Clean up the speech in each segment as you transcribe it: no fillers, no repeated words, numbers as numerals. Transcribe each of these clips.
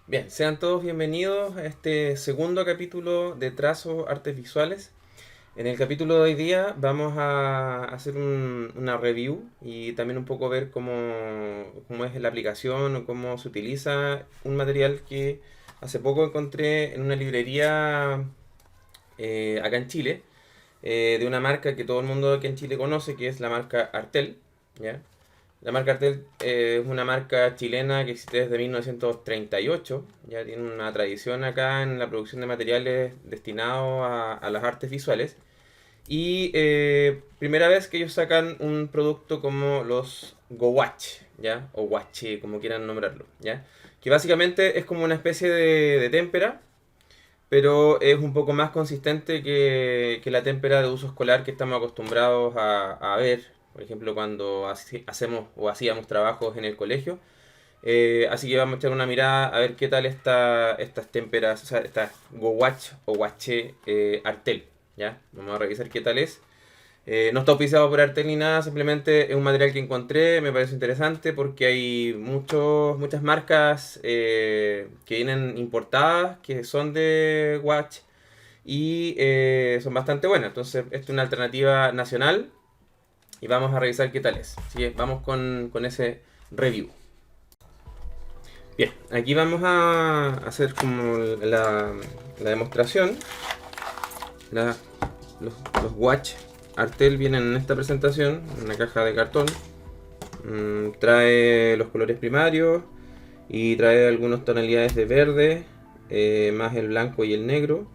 Bien, sean todos bienvenidos a este segundo capítulo de Trazo Artes Visuales. En el capítulo de hoy día vamos a hacer una review y también un poco ver cómo es la aplicación o cómo se utiliza un material que hace poco encontré en una librería acá en Chile, de una marca que todo el mundo aquí en Chile conoce, que es la marca Artel, ¿ya? La marca Artel es una marca chilena que existe desde 1938, ya tiene una tradición acá en la producción de materiales destinados a las artes visuales. Y primera vez que ellos sacan un producto como los GoWatch, ¿ya? O Watch, como quieran nombrarlo, ¿ya? Que básicamente es como una especie de témpera, pero es un poco más consistente que la témpera de uso escolar que estamos acostumbrados a ver, por ejemplo, cuando hacemos o hacíamos trabajos en el colegio. Así que vamos a echar una mirada a ver qué tal estas témperas, o sea, estas GoWatch o Watche Artel. ¿Ya? Vamos a revisar qué tal es. No está auspiciado por Artel ni nada, simplemente es un material que encontré, me parece interesante porque hay muchas marcas que vienen importadas, que son de Watch y son bastante buenas. Entonces, esta es una alternativa nacional y vamos a revisar qué tal es. Así que vamos con ese review. Bien, aquí vamos a hacer como la demostración. La, los Watch Artel vienen en esta presentación, en una caja de cartón. Trae los colores primarios y trae algunas tonalidades de verde, más el blanco y el negro.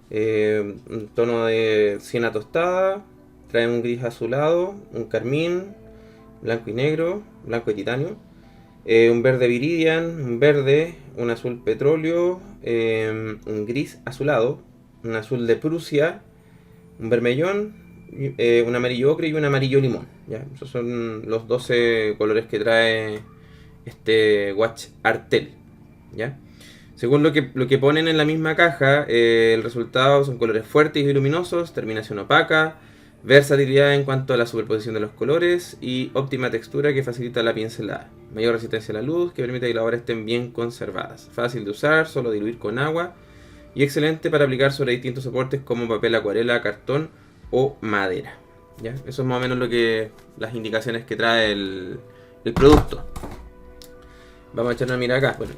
Un tono de siena tostada. Trae un gris azulado, un carmín, blanco y negro, blanco y titanio. Un verde viridian, un verde, un azul petróleo, un gris azulado, un azul de Prusia, un vermellón, un amarillo ocre y un amarillo limón. ¿Ya? Esos son los 12 colores que trae este Watch Artel. ¿Ya? Según lo que ponen en la misma caja, el resultado son colores fuertes y luminosos, terminación opaca, versatilidad en cuanto a la superposición de los colores y óptima textura que facilita la pincelada. Mayor resistencia a la luz que permite que las obras estén bien conservadas. Fácil de usar, solo diluir con agua y excelente para aplicar sobre distintos soportes como papel acuarela, cartón o madera. ¿Ya? Eso es más o menos las indicaciones que trae el producto. Vamos a echar una mirada acá. Bueno,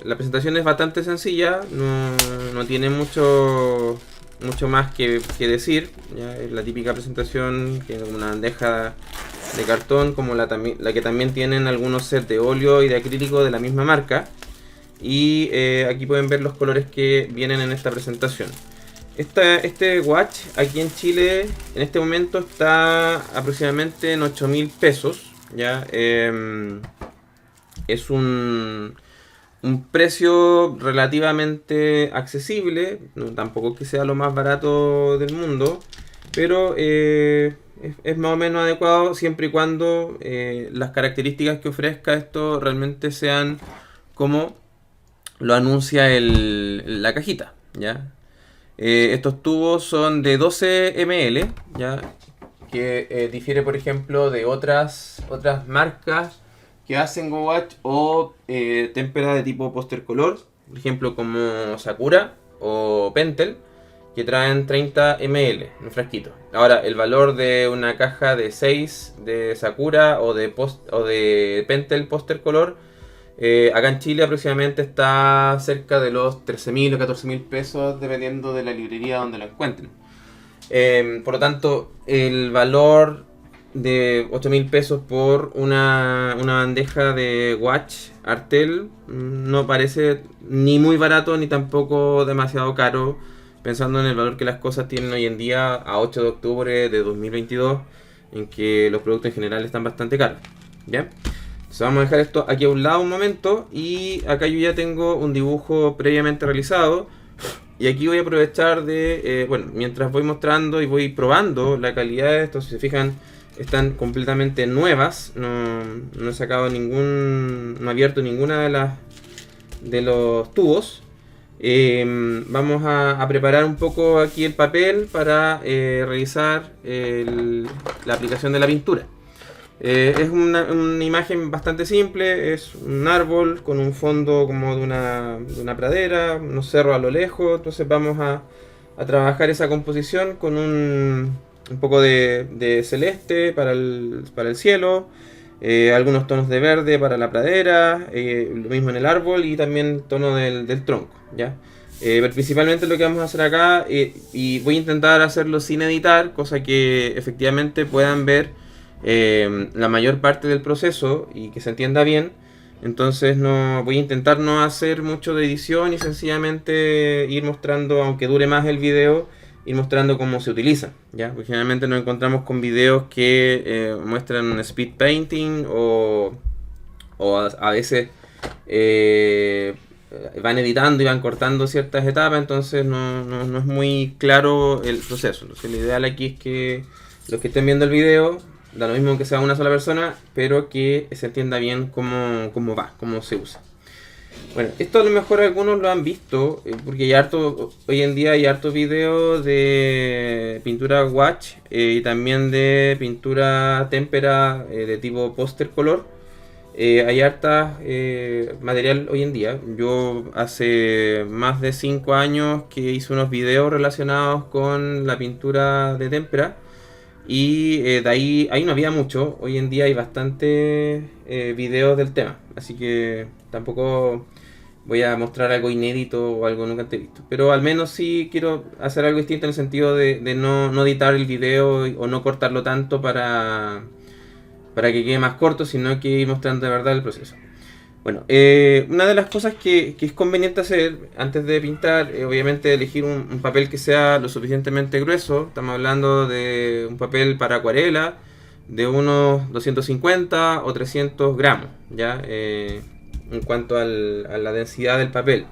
la presentación es bastante sencilla, no tiene mucho más que decir. ¿Ya? Es la típica presentación, tiene una bandeja de cartón como la que también tienen algunos sets de óleo y de acrílico de la misma marca. Y aquí pueden ver los colores que vienen en esta presentación. Este watch aquí en Chile en este momento está aproximadamente en 8.000 pesos. ¿Ya? Es un precio relativamente accesible, no, tampoco que sea lo más barato del mundo, pero es más o menos adecuado siempre y cuando las características que ofrezca esto realmente sean como lo anuncia la cajita, ¿ya? Estos tubos son de 12 ml, ¿ya? Que difiere, por ejemplo, de otras marcas que hacen Go Watch o témpera de tipo póster color, por ejemplo, como Sakura o Pentel, que traen 30 ml en un frasquito. Ahora, el valor de una caja de 6 de Sakura o de Pentel póster color, acá en Chile aproximadamente está cerca de los 13.000 o 14.000 pesos, dependiendo de la librería donde lo encuentren. Por lo tanto, el valor de 8.000 pesos por una bandeja de Watch Artel no parece ni muy barato ni tampoco demasiado caro, pensando en el valor que las cosas tienen hoy en día a 8 de octubre de 2022, en que los productos en general están bastante caros. ¿Ya? Entonces vamos a dejar esto aquí a un lado un momento y acá yo ya tengo un dibujo previamente realizado. Y aquí voy a aprovechar bueno, mientras voy mostrando y voy probando la calidad de esto, si se fijan, están completamente nuevas. No he sacado no he abierto ninguna de los tubos. Vamos a preparar un poco aquí el papel para revisar la aplicación de la pintura. Es una imagen bastante simple, es un árbol con un fondo como de una pradera, unos cerros a lo lejos, entonces vamos a trabajar esa composición con un poco de celeste para el cielo, algunos tonos de verde para la pradera, lo mismo en el árbol y también tono del tronco, ¿ya? Pero principalmente lo que vamos a hacer acá, y voy a intentar hacerlo sin editar, cosa que efectivamente puedan ver la mayor parte del proceso y que se entienda bien. Entonces no voy a intentar no hacer mucho de edición y sencillamente ir mostrando, aunque dure más el video, ir mostrando cómo se utiliza, ¿ya? Porque generalmente nos encontramos con videos que muestran speed painting o a veces eh, van editando y van cortando ciertas etapas, entonces no es muy claro el proceso. Entonces lo ideal aquí es que los que estén viendo el video, da lo mismo que sea una sola persona, pero que se entienda bien cómo va, cómo se usa. Bueno, esto a lo mejor algunos lo han visto, porque hay harto, hoy en día hay harto video de pintura watch y también de pintura témpera de tipo póster color. Hay harta material hoy en día. Yo hace más de 5 años que hice unos videos relacionados con la pintura de témpera. Y de ahí no había mucho. Hoy en día hay bastantes videos del tema. Así que tampoco voy a mostrar algo inédito o algo nunca antes visto. Pero al menos sí quiero hacer algo distinto en el sentido de no editar el video o no cortarlo tanto para que quede más corto, sino que ir mostrando de verdad el proceso. Bueno, una de las cosas que es conveniente hacer antes de pintar, obviamente elegir un papel que sea lo suficientemente grueso. Estamos hablando de un papel para acuarela de unos 250 o 300 gramos, ¿ya? En cuanto a la densidad del papel.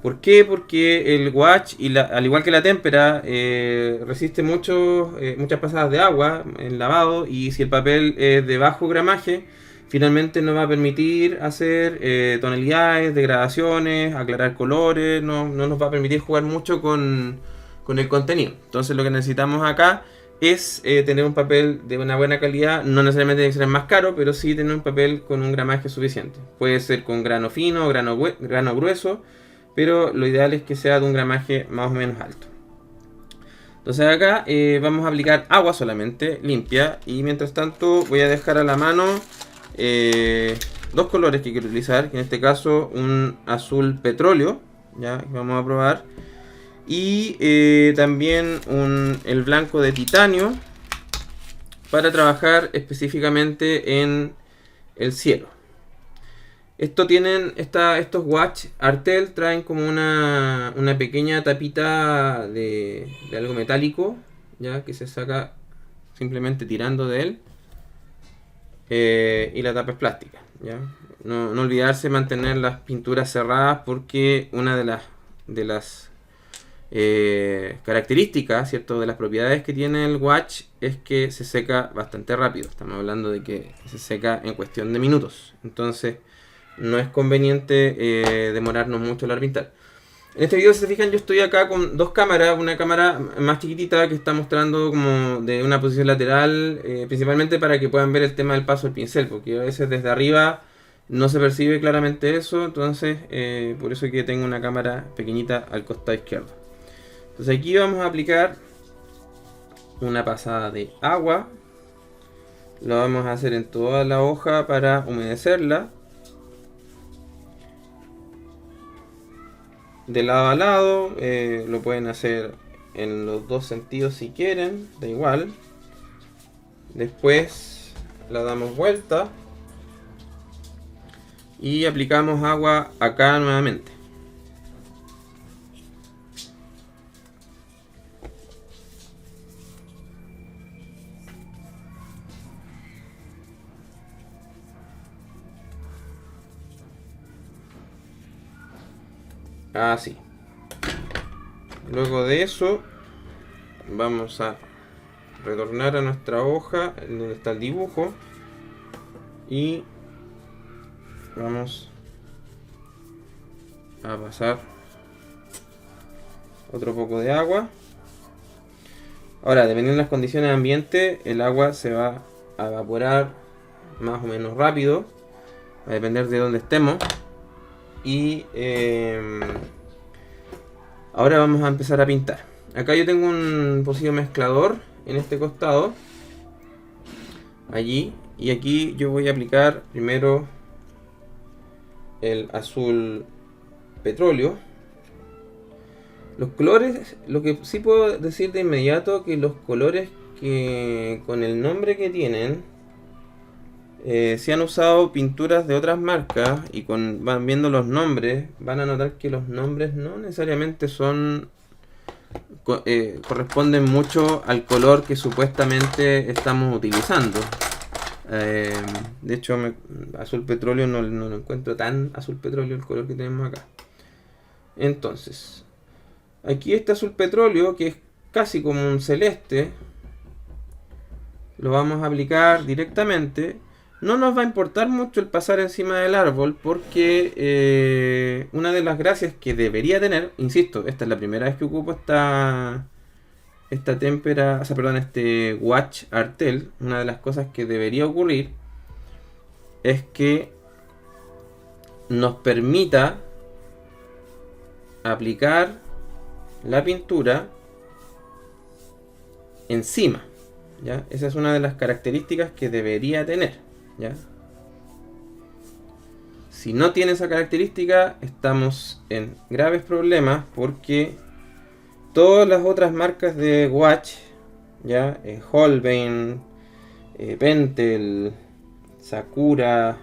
¿Por qué? Porque el gouache, al igual que la témpera, resiste muchas pasadas de agua en lavado, y si el papel es de bajo gramaje, finalmente no va a permitir hacer tonalidades, degradaciones, aclarar colores, no nos va a permitir jugar mucho con el contenido. Entonces lo que necesitamos acá es tener un papel de una buena calidad, no necesariamente tiene que ser más caro, pero sí tener un papel con un gramaje suficiente. Puede ser con grano fino, grano grueso, pero lo ideal es que sea de un gramaje más o menos alto. Entonces acá vamos a aplicar agua solamente, limpia, y mientras tanto voy a dejar a la mano dos colores que quiero utilizar, que en este caso un azul petróleo, ya que vamos a probar, y también el blanco de titanio para trabajar específicamente en el cielo. Estos watch Artel traen como una pequeña tapita de algo metálico, ya que se saca simplemente tirando de él. Y la tapa es plástica, ¿ya? No olvidarse mantener las pinturas cerradas, porque una de las características, ¿cierto?, de las propiedades que tiene el watch es que se seca bastante rápido. Estamos hablando de que se seca en cuestión de minutos. Entonces no es conveniente demorarnos mucho al pintar. En este video, si se fijan, yo estoy acá con dos cámaras. Una cámara más chiquitita que está mostrando como de una posición lateral, principalmente para que puedan ver el tema del paso del pincel, porque a veces desde arriba no se percibe claramente eso. Entonces por eso que tengo una cámara pequeñita al costado izquierdo. Entonces aquí vamos a aplicar una pasada de agua. Lo vamos a hacer en toda la hoja para humedecerla, de lado a lado. Lo pueden hacer en los dos sentidos si quieren, da igual. Después la damos vuelta y aplicamos agua acá nuevamente. Así. Luego de eso vamos a retornar a nuestra hoja donde está el dibujo y vamos a pasar otro poco de agua. Ahora, dependiendo de las condiciones de ambiente, el agua se va a evaporar más o menos rápido, va a depender de dónde estemos. Y ahora vamos a empezar a pintar. Acá yo tengo un pocillo mezclador en este costado, allí, y aquí yo voy a aplicar primero el azul petróleo. Los colores, lo que sí puedo decir de inmediato, que los colores que con el nombre que tienen, si han usado pinturas de otras marcas y van viendo los nombres, van a notar que los nombres no necesariamente corresponden mucho al color que supuestamente estamos utilizando. De hecho, azul petróleo no lo encuentro tan azul petróleo el color que tenemos acá. Entonces, aquí este azul petróleo, que es casi como un celeste, lo vamos a aplicar directamente. No nos va a importar mucho el pasar encima del árbol, porque una de las gracias que debería tener, insisto, esta es la primera vez que ocupo este Watch Artel. Una de las cosas que debería ocurrir es que nos permita aplicar la pintura encima, ¿ya? Esa es una de las características que debería tener, ¿ya? Si no tiene esa característica, estamos en graves problemas, porque todas las otras marcas de watch, ¿ya? Holbein, Pentel, Sakura,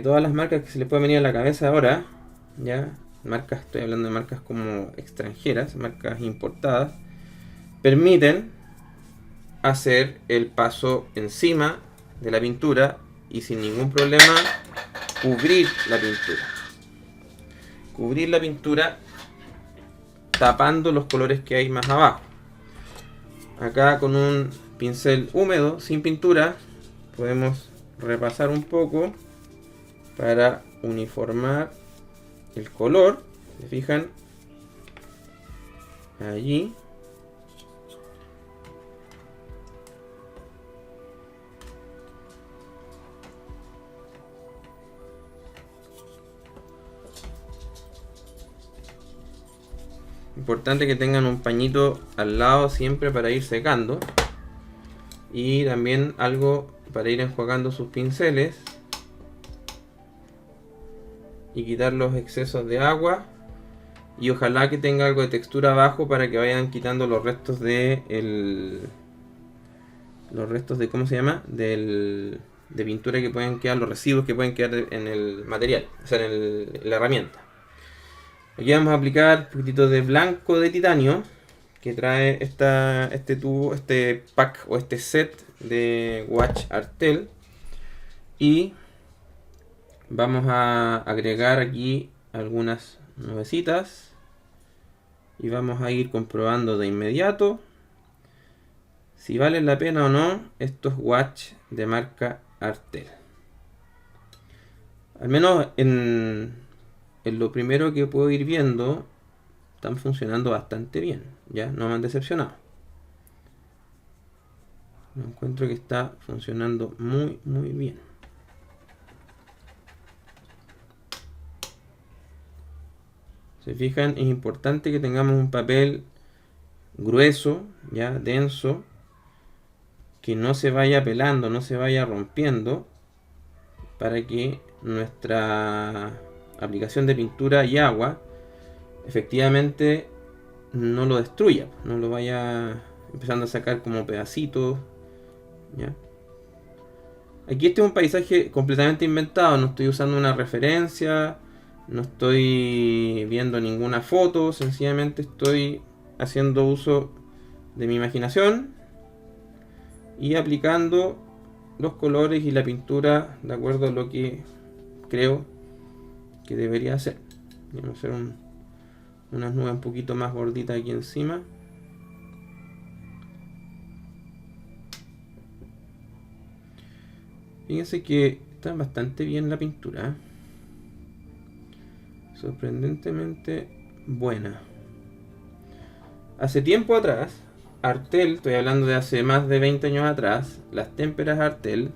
todas las marcas que se les puede venir a la cabeza ahora, ¿ya? Marcas, estoy hablando de marcas como extranjeras, marcas importadas, permiten hacer el paso encima de la pintura y sin ningún problema cubrir la pintura. Cubrir la pintura tapando los colores que hay más abajo. Acá con un pincel húmedo, sin pintura, podemos repasar un poco para uniformar el color. ¿Se fijan? Allí. Importante que tengan un pañito al lado siempre para ir secando. Y también algo para ir enjuagando sus pinceles y quitar los excesos de agua. Y ojalá que tenga algo de textura abajo para que vayan quitando los restos de ¿cómo se llama? De pintura que pueden quedar, los residuos que pueden quedar en el material, o sea, en la herramienta. Aquí vamos a aplicar un poquitito de blanco de titanio que trae este tubo, este pack o este set de Watch Artel. Y vamos a agregar aquí algunas nubecitas y vamos a ir comprobando de inmediato si valen la pena o no estos watch de marca Artel. Al menos en lo primero que puedo ir viendo, están funcionando bastante bien, ya no me han decepcionado. Me encuentro que está funcionando muy bien. Se fijan, es importante que tengamos un papel grueso, ya denso, que no se vaya pelando, no se vaya rompiendo, para que nuestra aplicación de pintura y agua efectivamente no lo destruya, no lo vaya empezando a sacar como pedacitos, ¿ya? Aquí este es un paisaje completamente inventado, no estoy usando una referencia, no estoy viendo ninguna foto, sencillamente estoy haciendo uso de mi imaginación y aplicando los colores y la pintura de acuerdo a lo que creo que debería hacer. Vamos a hacer unas nubes un poquito más gorditas aquí encima. Fíjense que está bastante bien la pintura, sorprendentemente buena. Hace tiempo atrás, Artel, estoy hablando de hace más de 20 años atrás, las témperas Artel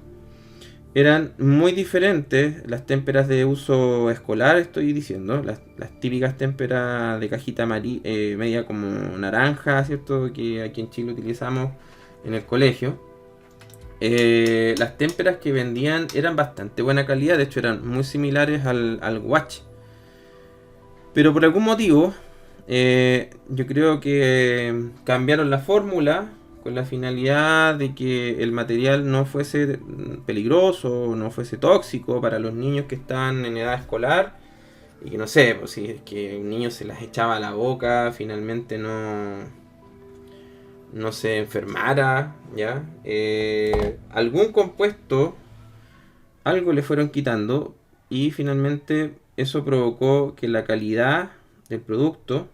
eran muy diferentes las témperas de uso escolar, estoy diciendo, las típicas témperas de cajita media como naranja, ¿cierto? Que aquí en Chile utilizamos en el colegio. Las témperas que vendían eran bastante buena calidad, de hecho eran muy similares al Watch. Pero por algún motivo, yo creo que cambiaron la fórmula con la finalidad de que el material no fuese peligroso, no fuese tóxico para los niños que están en edad escolar. Y que no sé, pues si es que un niño se las echaba a la boca, finalmente no se enfermara, ¿ya? Algún compuesto, algo le fueron quitando y finalmente eso provocó que la calidad del producto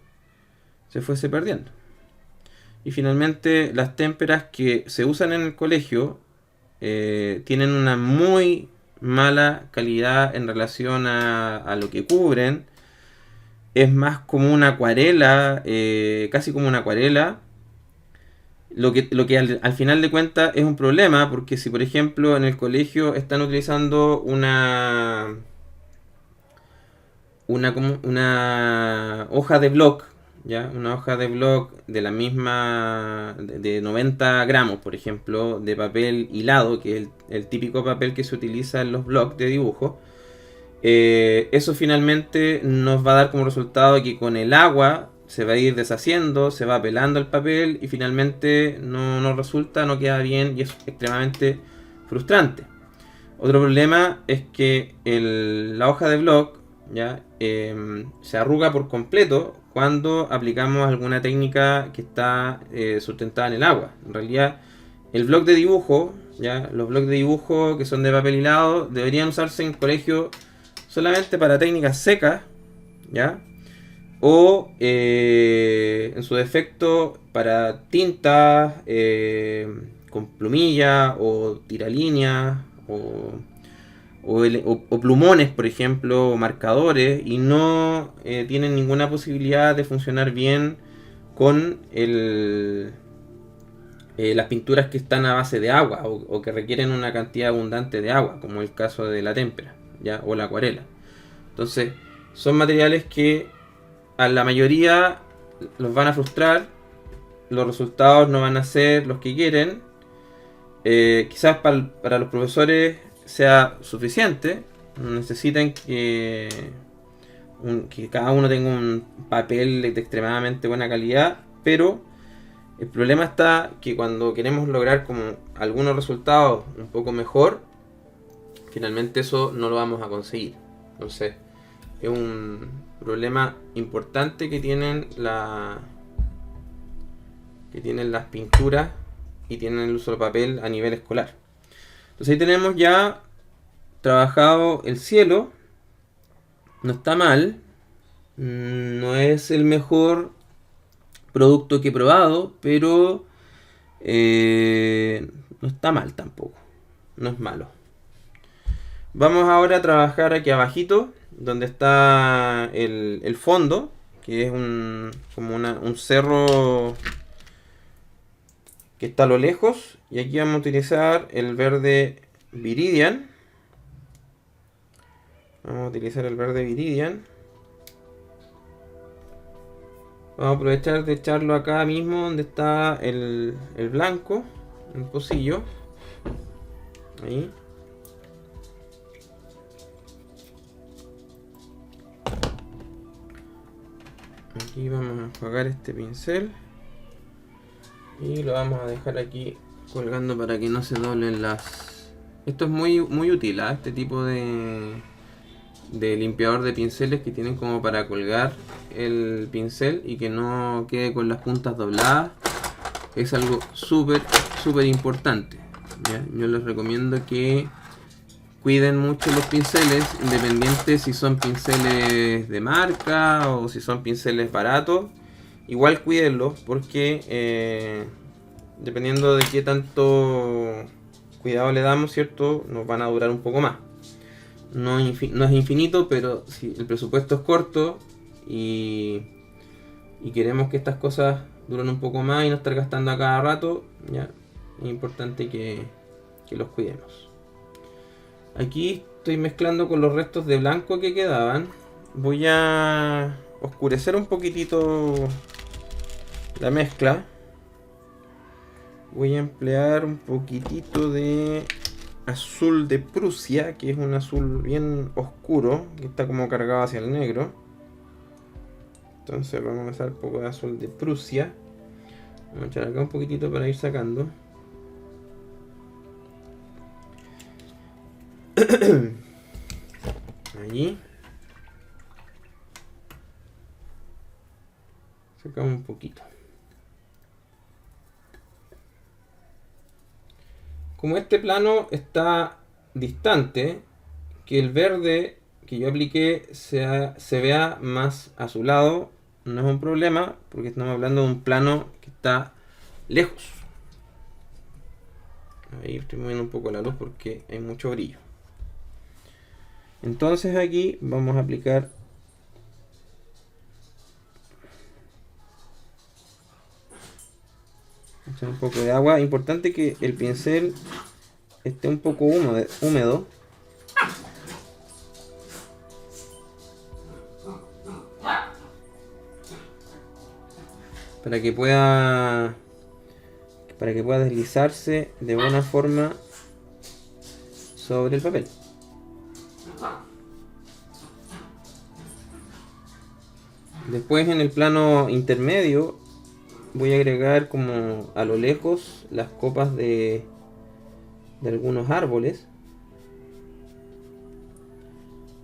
se fuese perdiendo. Y finalmente las témperas que se usan en el colegio tienen una muy mala calidad en relación a lo que cubren. Es más como una acuarela, casi como una acuarela. Lo que al final de cuentas es un problema, porque si por ejemplo en el colegio están utilizando una hoja de bloc, ¿ya? Una hoja de bloc de la misma, de 90 gramos, por ejemplo, de papel hilado, que es el típico papel que se utiliza en los blocs de dibujo. Eso finalmente nos va a dar como resultado que con el agua se va a ir deshaciendo, se va pelando el papel y finalmente no resulta, no queda bien y es extremadamente frustrante. Otro problema es que la hoja de bloc ¿ya? Se arruga por completo cuando aplicamos alguna técnica que está sustentada en el agua. En realidad, el bloc de dibujo, ¿ya? Los blocs de dibujo que son de papel hilado deberían usarse en colegio solamente para técnicas secas, ¿ya? O en su defecto para tintas con plumilla o tiralínea o plumones, por ejemplo, o marcadores, y no tienen ninguna posibilidad de funcionar bien con las pinturas que están a base de agua o que requieren una cantidad abundante de agua, como el caso de la témpera, ¿ya? O la acuarela. Entonces, son materiales que a la mayoría los van a frustrar, los resultados no van a ser los que quieren. Quizás para los profesores sea suficiente, necesitan que cada uno tenga un papel de extremadamente buena calidad, pero el problema está que cuando queremos lograr como algunos resultados un poco mejor, finalmente eso no lo vamos a conseguir. Entonces, es un problema importante que tienen las pinturas y tienen el uso del papel a nivel escolar. Entonces ahí tenemos ya trabajado el cielo. No está mal. No es el mejor producto que he probado, pero no está mal tampoco. No es malo. Vamos ahora a trabajar aquí abajito, donde está el fondo, que es como un cerro que está a lo lejos. Y aquí vamos a utilizar el verde Viridian. Vamos a utilizar el verde Viridian. Vamos a aprovechar de echarlo acá mismo donde está el blanco, el pocillo. Ahí. Aquí vamos a enjuagar este pincel. Y lo vamos a dejar aquí colgando para que no se doblen las... Esto es muy útil, ¿eh? Este tipo de limpiador de pinceles que tienen como para colgar el pincel y que no quede con las puntas dobladas. Es algo súper importante, ¿ya? Yo les recomiendo que cuiden mucho los pinceles, independiente si son pinceles de marca o si son pinceles baratos. Igual cuídenlos porque dependiendo de qué tanto cuidado le damos, ¿cierto? Nos van a durar un poco más. No es infinito, pero si el presupuesto es corto y queremos que estas cosas duren un poco más y no estar gastando a cada rato, ya es importante que los cuidemos. Aquí estoy mezclando con los restos de blanco que quedaban. Voy a oscurecer un poquitito la mezcla. Voy a emplear un poquitito de azul de Prusia, que es un azul bien oscuro, que está como cargado hacia el negro. Entonces vamos a usar un poco de azul de Prusia. Vamos a echar acá un poquitito para ir sacando. Allí. Sacamos un poquito. Como este plano está distante, que el verde que yo apliqué se vea más azulado, no es un problema, porque estamos hablando de un plano que está lejos. Ahí estoy moviendo un poco la luz porque hay mucho brillo. Entonces aquí vamos a aplicar un poco de agua. Importante que el pincel esté un poco húmedo. Para que pueda deslizarse de buena forma sobre el papel. Después, en el plano intermedio, voy a agregar como a lo lejos las copas de algunos árboles.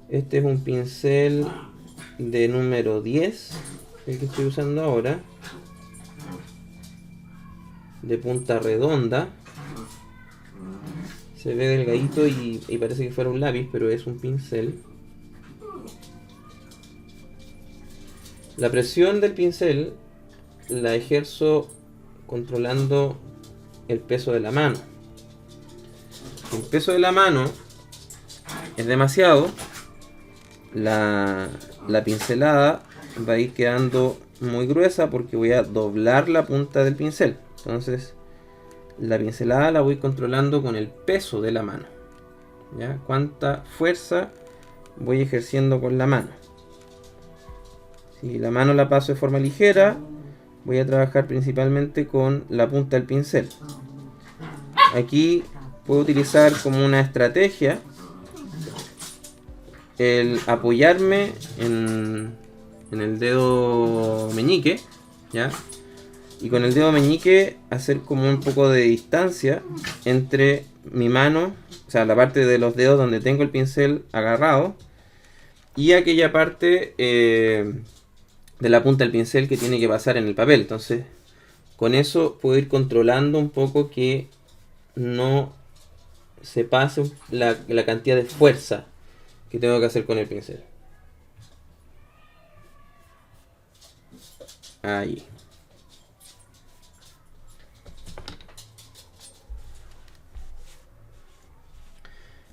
Este es un pincel de número 10, el que estoy usando ahora, de punta redonda. Se ve delgadito y parece que fuera un lápiz, pero es un pincel. La presión del pincel la ejerzo controlando el peso de la mano. Si el peso de la mano es demasiado, la pincelada va a ir quedando muy gruesa porque voy a doblar la punta del pincel. Entonces la pincelada la voy controlando con el peso de la mano. ¿Ya? Cuánta fuerza voy ejerciendo con la mano. Si la mano la paso de forma ligera, voy a trabajar principalmente con la punta del pincel. Aquí puedo utilizar como una estrategia el apoyarme en el dedo meñique, ¿ya? Y con el dedo meñique hacer como un poco de distancia entre mi mano, o sea, la parte de los dedos donde tengo el pincel agarrado, y aquella parte de la punta del pincel que tiene que pasar en el papel. Entonces, con eso puedo ir controlando un poco que no se pase la cantidad de fuerza que tengo que hacer con el pincel. Ahí.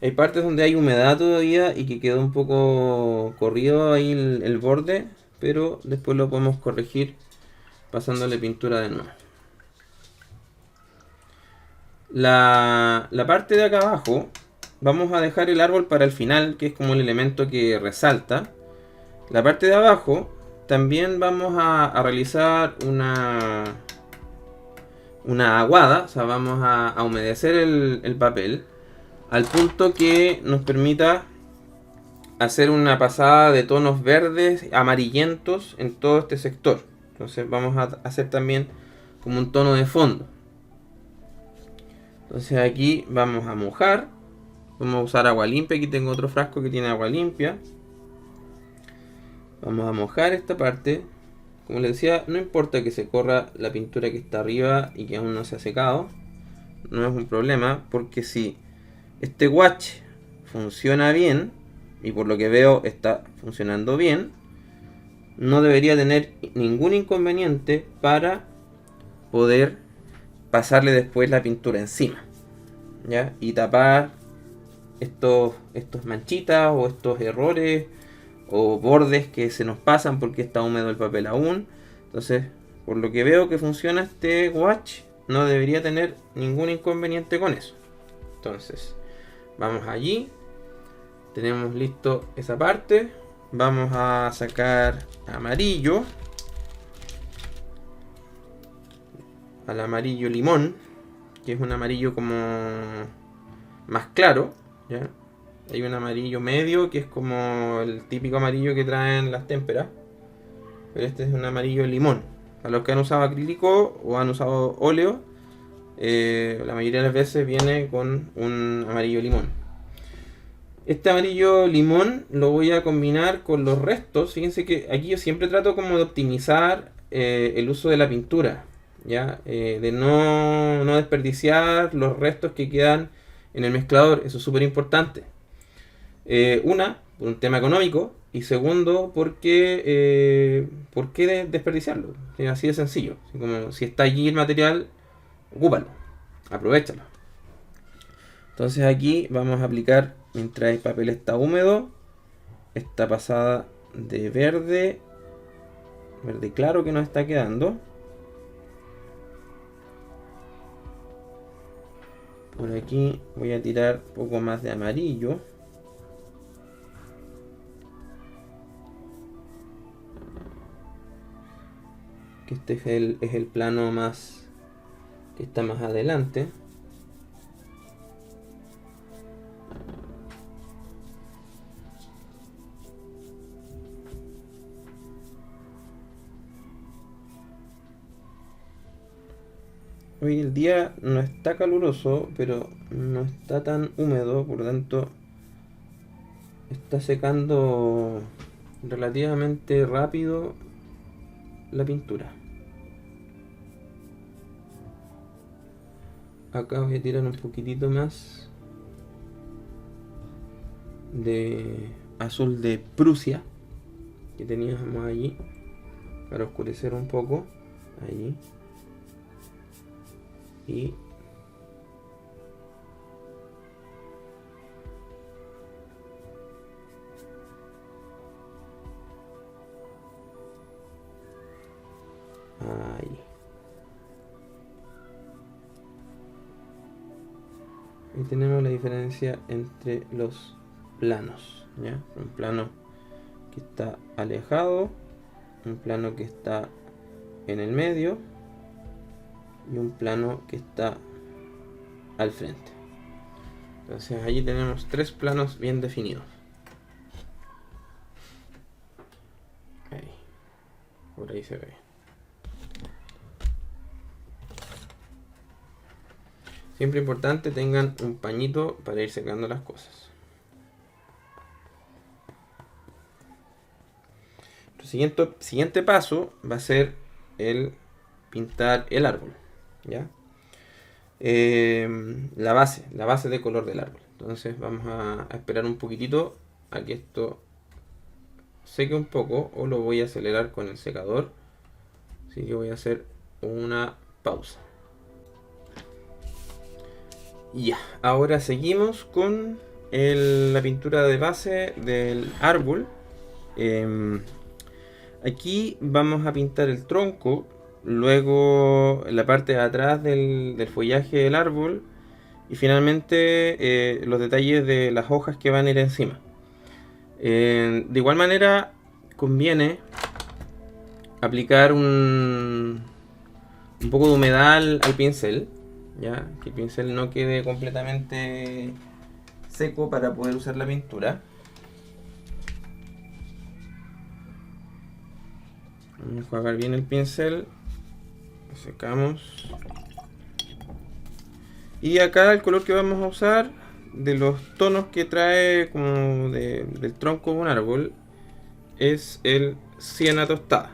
Hay partes donde hay humedad todavía y que quedó un poco corrido ahí el borde, pero después lo podemos corregir pasándole pintura de nuevo. La parte de acá abajo vamos a dejar el árbol para el final, que es como el elemento que resalta. La parte de abajo también vamos a realizar una aguada, o sea, vamos a humedecer el papel al punto que nos permita hacer una pasada de tonos verdes, amarillentos en todo este sector. Entonces vamos a hacer también como un tono de fondo. Entonces aquí vamos a mojar. Vamos a usar agua limpia. Aquí tengo otro frasco que tiene agua limpia. Vamos a mojar esta parte. Como les decía, no importa que se corra la pintura que está arriba y que aún no se ha secado. No es un problema, porque si este watch funciona bien, y por lo que veo está funcionando bien, no debería tener ningún inconveniente para poder pasarle después la pintura encima, ¿ya? Y tapar estos manchitas o estos errores o bordes que se nos pasan porque está húmedo el papel aún. Entonces, por lo que veo que funciona este watch, no debería tener ningún inconveniente con eso. Entonces, vamos allí tenemos listo esa parte. Vamos a sacar amarillo. Al amarillo limón, que es un amarillo como más claro, ¿ya? Hay un amarillo medio que es como el típico amarillo que traen las témperas, pero este es un amarillo limón. Para los que han usado acrílico o han usado óleo, la mayoría de las veces viene con un amarillo limón. Este amarillo limón lo voy a combinar con los restos. Fíjense que aquí yo siempre trato como de optimizar el uso de la pintura, ¿ya? De no desperdiciar los restos que quedan en el mezclador. Eso es súper importante. Por un tema económico. Y segundo, porque ¿por qué desperdiciarlo? Así de sencillo. Así como si está allí el material, ocúpalo, aprovechalo. Entonces aquí vamos a aplicar, mientras el papel está húmedo, esta pasada de verde claro que nos está quedando. Por aquí voy a tirar un poco más de amarillo. Que este es el plano más que está más adelante. Hoy el día no está caluroso, pero no está tan húmedo, por lo tanto está secando relativamente rápido la pintura. Acá voy a tirar un poquitito más de azul de Prusia que teníamos allí para oscurecer un poco allí. Y ahí. Ahí tenemos la diferencia entre los planos, ¿ya? Un plano que está alejado, un plano que está en el medio y un plano que está al frente. Entonces allí tenemos tres planos bien definidos. Ahí. Por ahí se ve. Siempre importante tengan un pañito para ir secando las cosas. El siguiente paso va a ser el pintar el árbol, ¿ya? La base de color del árbol. Entonces vamos a esperar un poquitito a que esto seque un poco, o lo voy a acelerar con el secador. Así que voy a hacer una pausa. Ya, ahora seguimos con la pintura de base del árbol. Aquí vamos a pintar el tronco, luego la parte de atrás del follaje del árbol y finalmente los detalles de las hojas que van a ir encima. De igual manera conviene aplicar un poco de humedad al pincel, ya que el pincel no quede completamente seco para poder usar la pintura. Vamos a enjuagar bien el pincel, secamos. Y acá el color que vamos a usar, de los tonos que trae como del tronco de un árbol, es el siena tostada.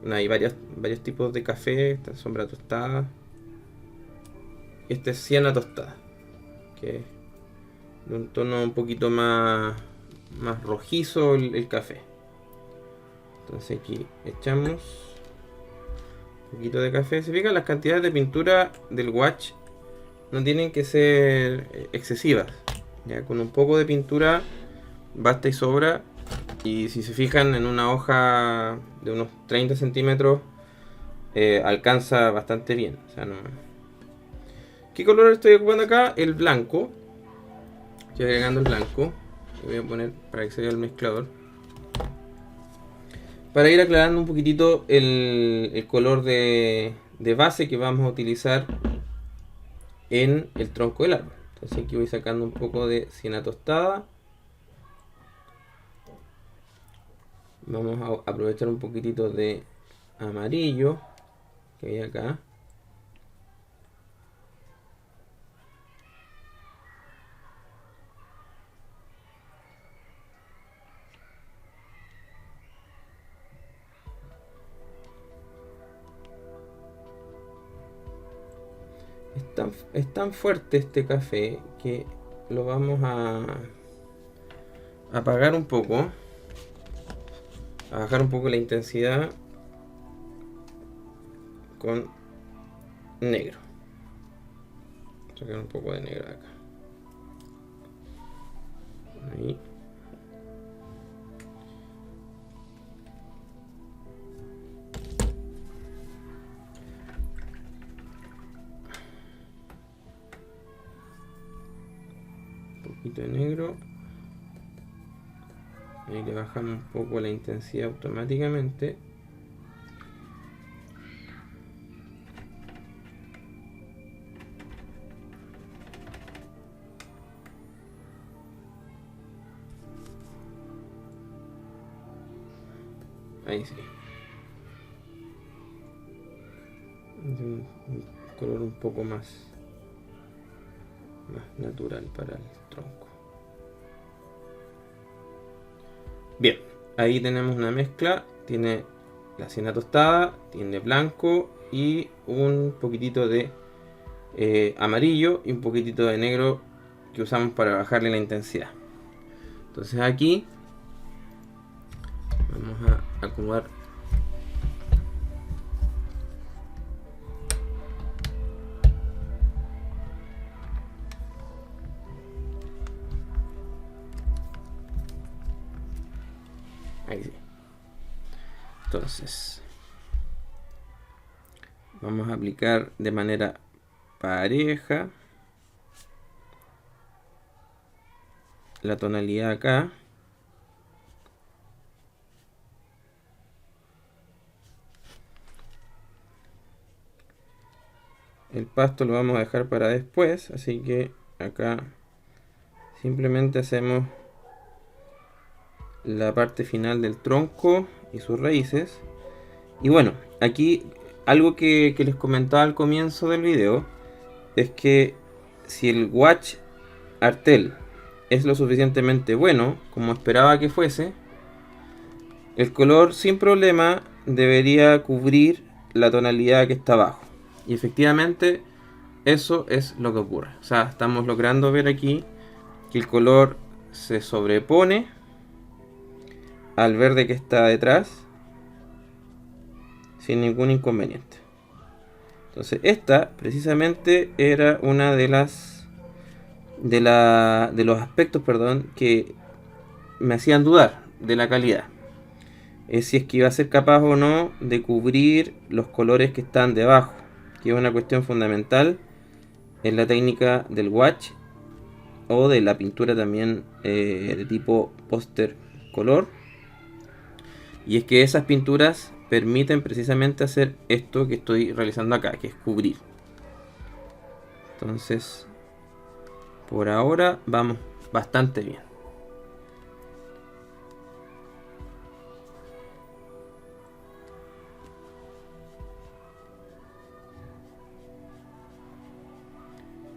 Bueno, hay varios tipos de café. Esta es sombra tostada. Este es siena tostada, que es de un tono un poquito más rojizo el café. Entonces aquí echamos un poquito de café. Se fijan, las cantidades de pintura del watch no tienen que ser excesivas. Ya con un poco de pintura basta y sobra. Y si se fijan, en una hoja de unos 30 centímetros alcanza bastante bien. O sea, no... ¿Qué color estoy ocupando acá? El blanco. Estoy agregando el blanco. Y voy a poner para que se vea el mezclador. Para ir aclarando un poquitito el color de base que vamos a utilizar en el tronco del árbol. Entonces aquí voy sacando un poco de siena tostada. Vamos a aprovechar un poquitito de amarillo que hay acá. Es tan fuerte este café que lo vamos a apagar un poco, a bajar un poco la intensidad con negro. Sacar un poco de negro de acá. Ahí. Un poquito de negro. Ahí le bajamos un poco la intensidad automáticamente. Ahí sí. Un color un poco más natural para el tronco. Bien, ahí tenemos una mezcla. Tiene la siena tostada, tiene blanco y un poquitito de amarillo y un poquitito de negro que usamos para bajarle la intensidad. Entonces aquí vamos a acomodar ahí sí. Entonces vamos a aplicar de manera pareja la tonalidad acá. El pasto lo vamos a dejar para después, así que acá simplemente hacemos la parte final del tronco y sus raíces. Y bueno, aquí algo que les comentaba al comienzo del video es que si el Watch Artel es lo suficientemente bueno como esperaba que fuese, el color sin problema debería cubrir la tonalidad que está abajo. Y efectivamente eso es lo que ocurre. O sea, estamos logrando ver aquí que el color se sobrepone al verde que está detrás sin ningún inconveniente. Entonces esta precisamente era una de los aspectos, perdón, que me hacían dudar de la calidad. Es si es que iba a ser capaz o no de cubrir los colores que están debajo, que es una cuestión fundamental en la técnica del watch o de la pintura también de tipo póster color. Y es que esas pinturas permiten precisamente hacer esto que estoy realizando acá, que es cubrir. Entonces, por ahora vamos bastante bien.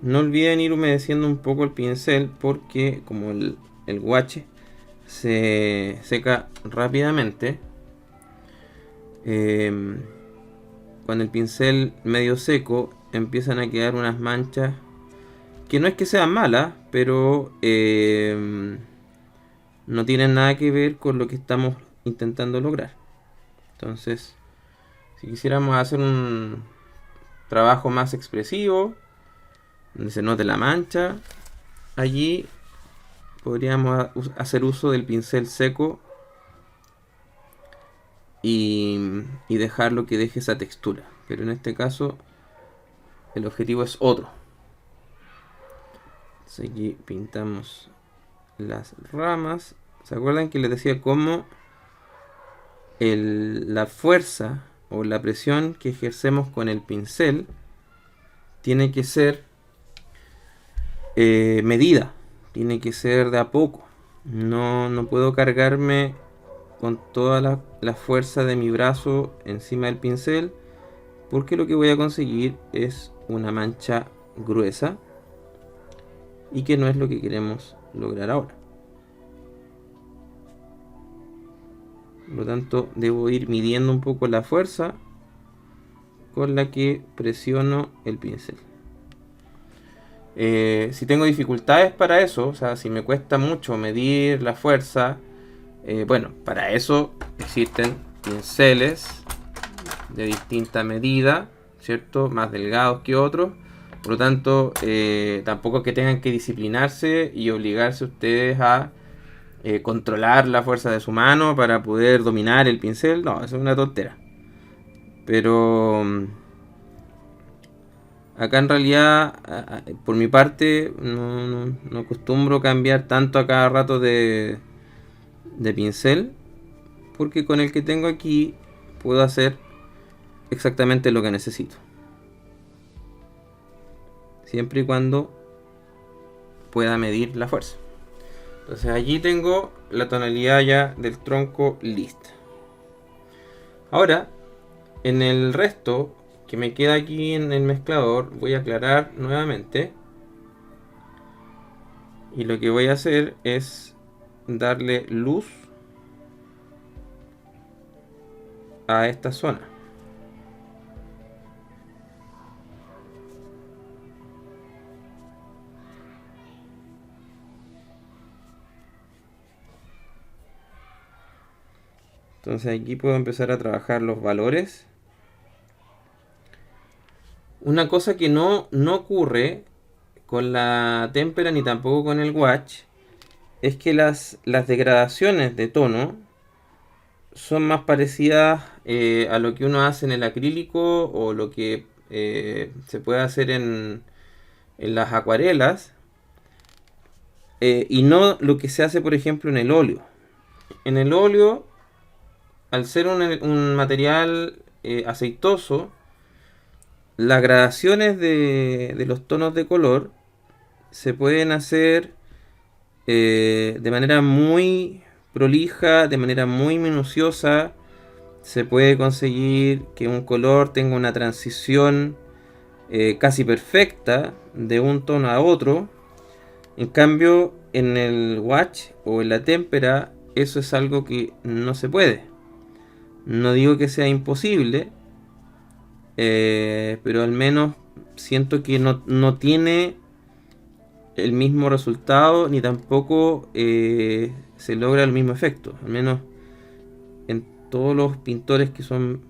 No olviden ir humedeciendo un poco el pincel porque como el guache se seca rápidamente, con el pincel medio seco empiezan a quedar unas manchas que no es que sean malas, pero no tienen nada que ver con lo que estamos intentando lograr. Entonces, si quisiéramos hacer un trabajo más expresivo, donde se note la mancha, allí podríamos hacer uso del pincel seco y dejarlo que deje esa textura. Pero en este caso el objetivo es otro. Entonces aquí pintamos las ramas. ¿Se acuerdan que les decía cómo la fuerza o la presión que ejercemos con el pincel tiene que ser medida, tiene que ser de a poco? No puedo cargarme con toda la fuerza de mi brazo encima del pincel, porque lo que voy a conseguir es una mancha gruesa y que no es lo que queremos lograr ahora. Por lo tanto, debo ir midiendo un poco la fuerza con la que presiono el pincel. Si tengo dificultades para eso, o sea, si me cuesta mucho medir la fuerza, bueno, para eso existen pinceles de distinta medida, ¿cierto? Más delgados que otros. Por lo tanto, tampoco es que tengan que disciplinarse y obligarse ustedes a controlar la fuerza de su mano para poder dominar el pincel. No, eso es una tontera. Pero acá en realidad, por mi parte, no acostumbro cambiar tanto a cada rato de pincel, porque con el que tengo aquí puedo hacer exactamente lo que necesito, siempre y cuando pueda medir la fuerza. Entonces allí tengo la tonalidad ya del tronco lista. Ahora, en el resto que me queda aquí en el mezclador, voy a aclarar nuevamente. Y lo que voy a hacer es darle luz a esta zona. Entonces aquí puedo empezar a trabajar los valores. Una cosa que no ocurre con la témpera ni tampoco con el watch es que las degradaciones de tono son más parecidas a lo que uno hace en el acrílico o lo que se puede hacer en las acuarelas, y no lo que se hace, por ejemplo, en el óleo. En el óleo, al ser un material aceitoso, las gradaciones de los tonos de color se pueden hacer de manera muy prolija, de manera muy minuciosa. Se puede conseguir que un color tenga una transición casi perfecta de un tono a otro. En cambio, en el watch o en la témpera, eso es algo que no se puede. No digo que sea imposible, pero al menos siento que no tiene el mismo resultado ni tampoco se logra el mismo efecto. Al menos en todos los pintores que son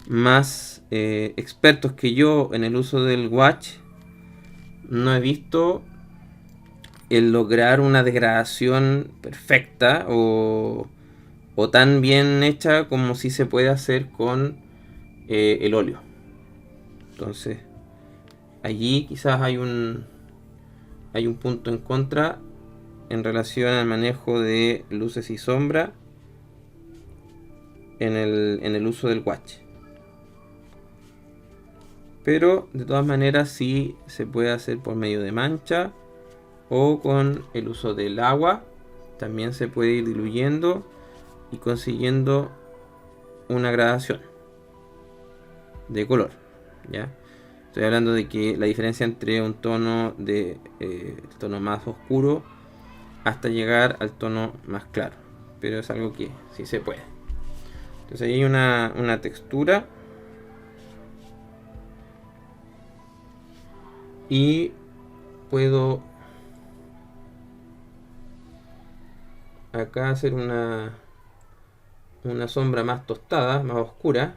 más expertos que yo en el uso del watch, no he visto el lograr una degradación perfecta o tan bien hecha como si se puede hacer con el óleo. Entonces, allí quizás hay un punto en contra en relación al manejo de luces y sombra en el uso del watch. Pero de todas maneras sí se puede hacer por medio de mancha o con el uso del agua. También se puede ir diluyendo y consiguiendo una gradación de color, ¿ya? Estoy hablando de que la diferencia entre un tono de tono más oscuro hasta llegar al tono más claro, pero es algo que sí se puede. Entonces ahí hay una textura y puedo acá hacer una sombra más tostada, más oscura.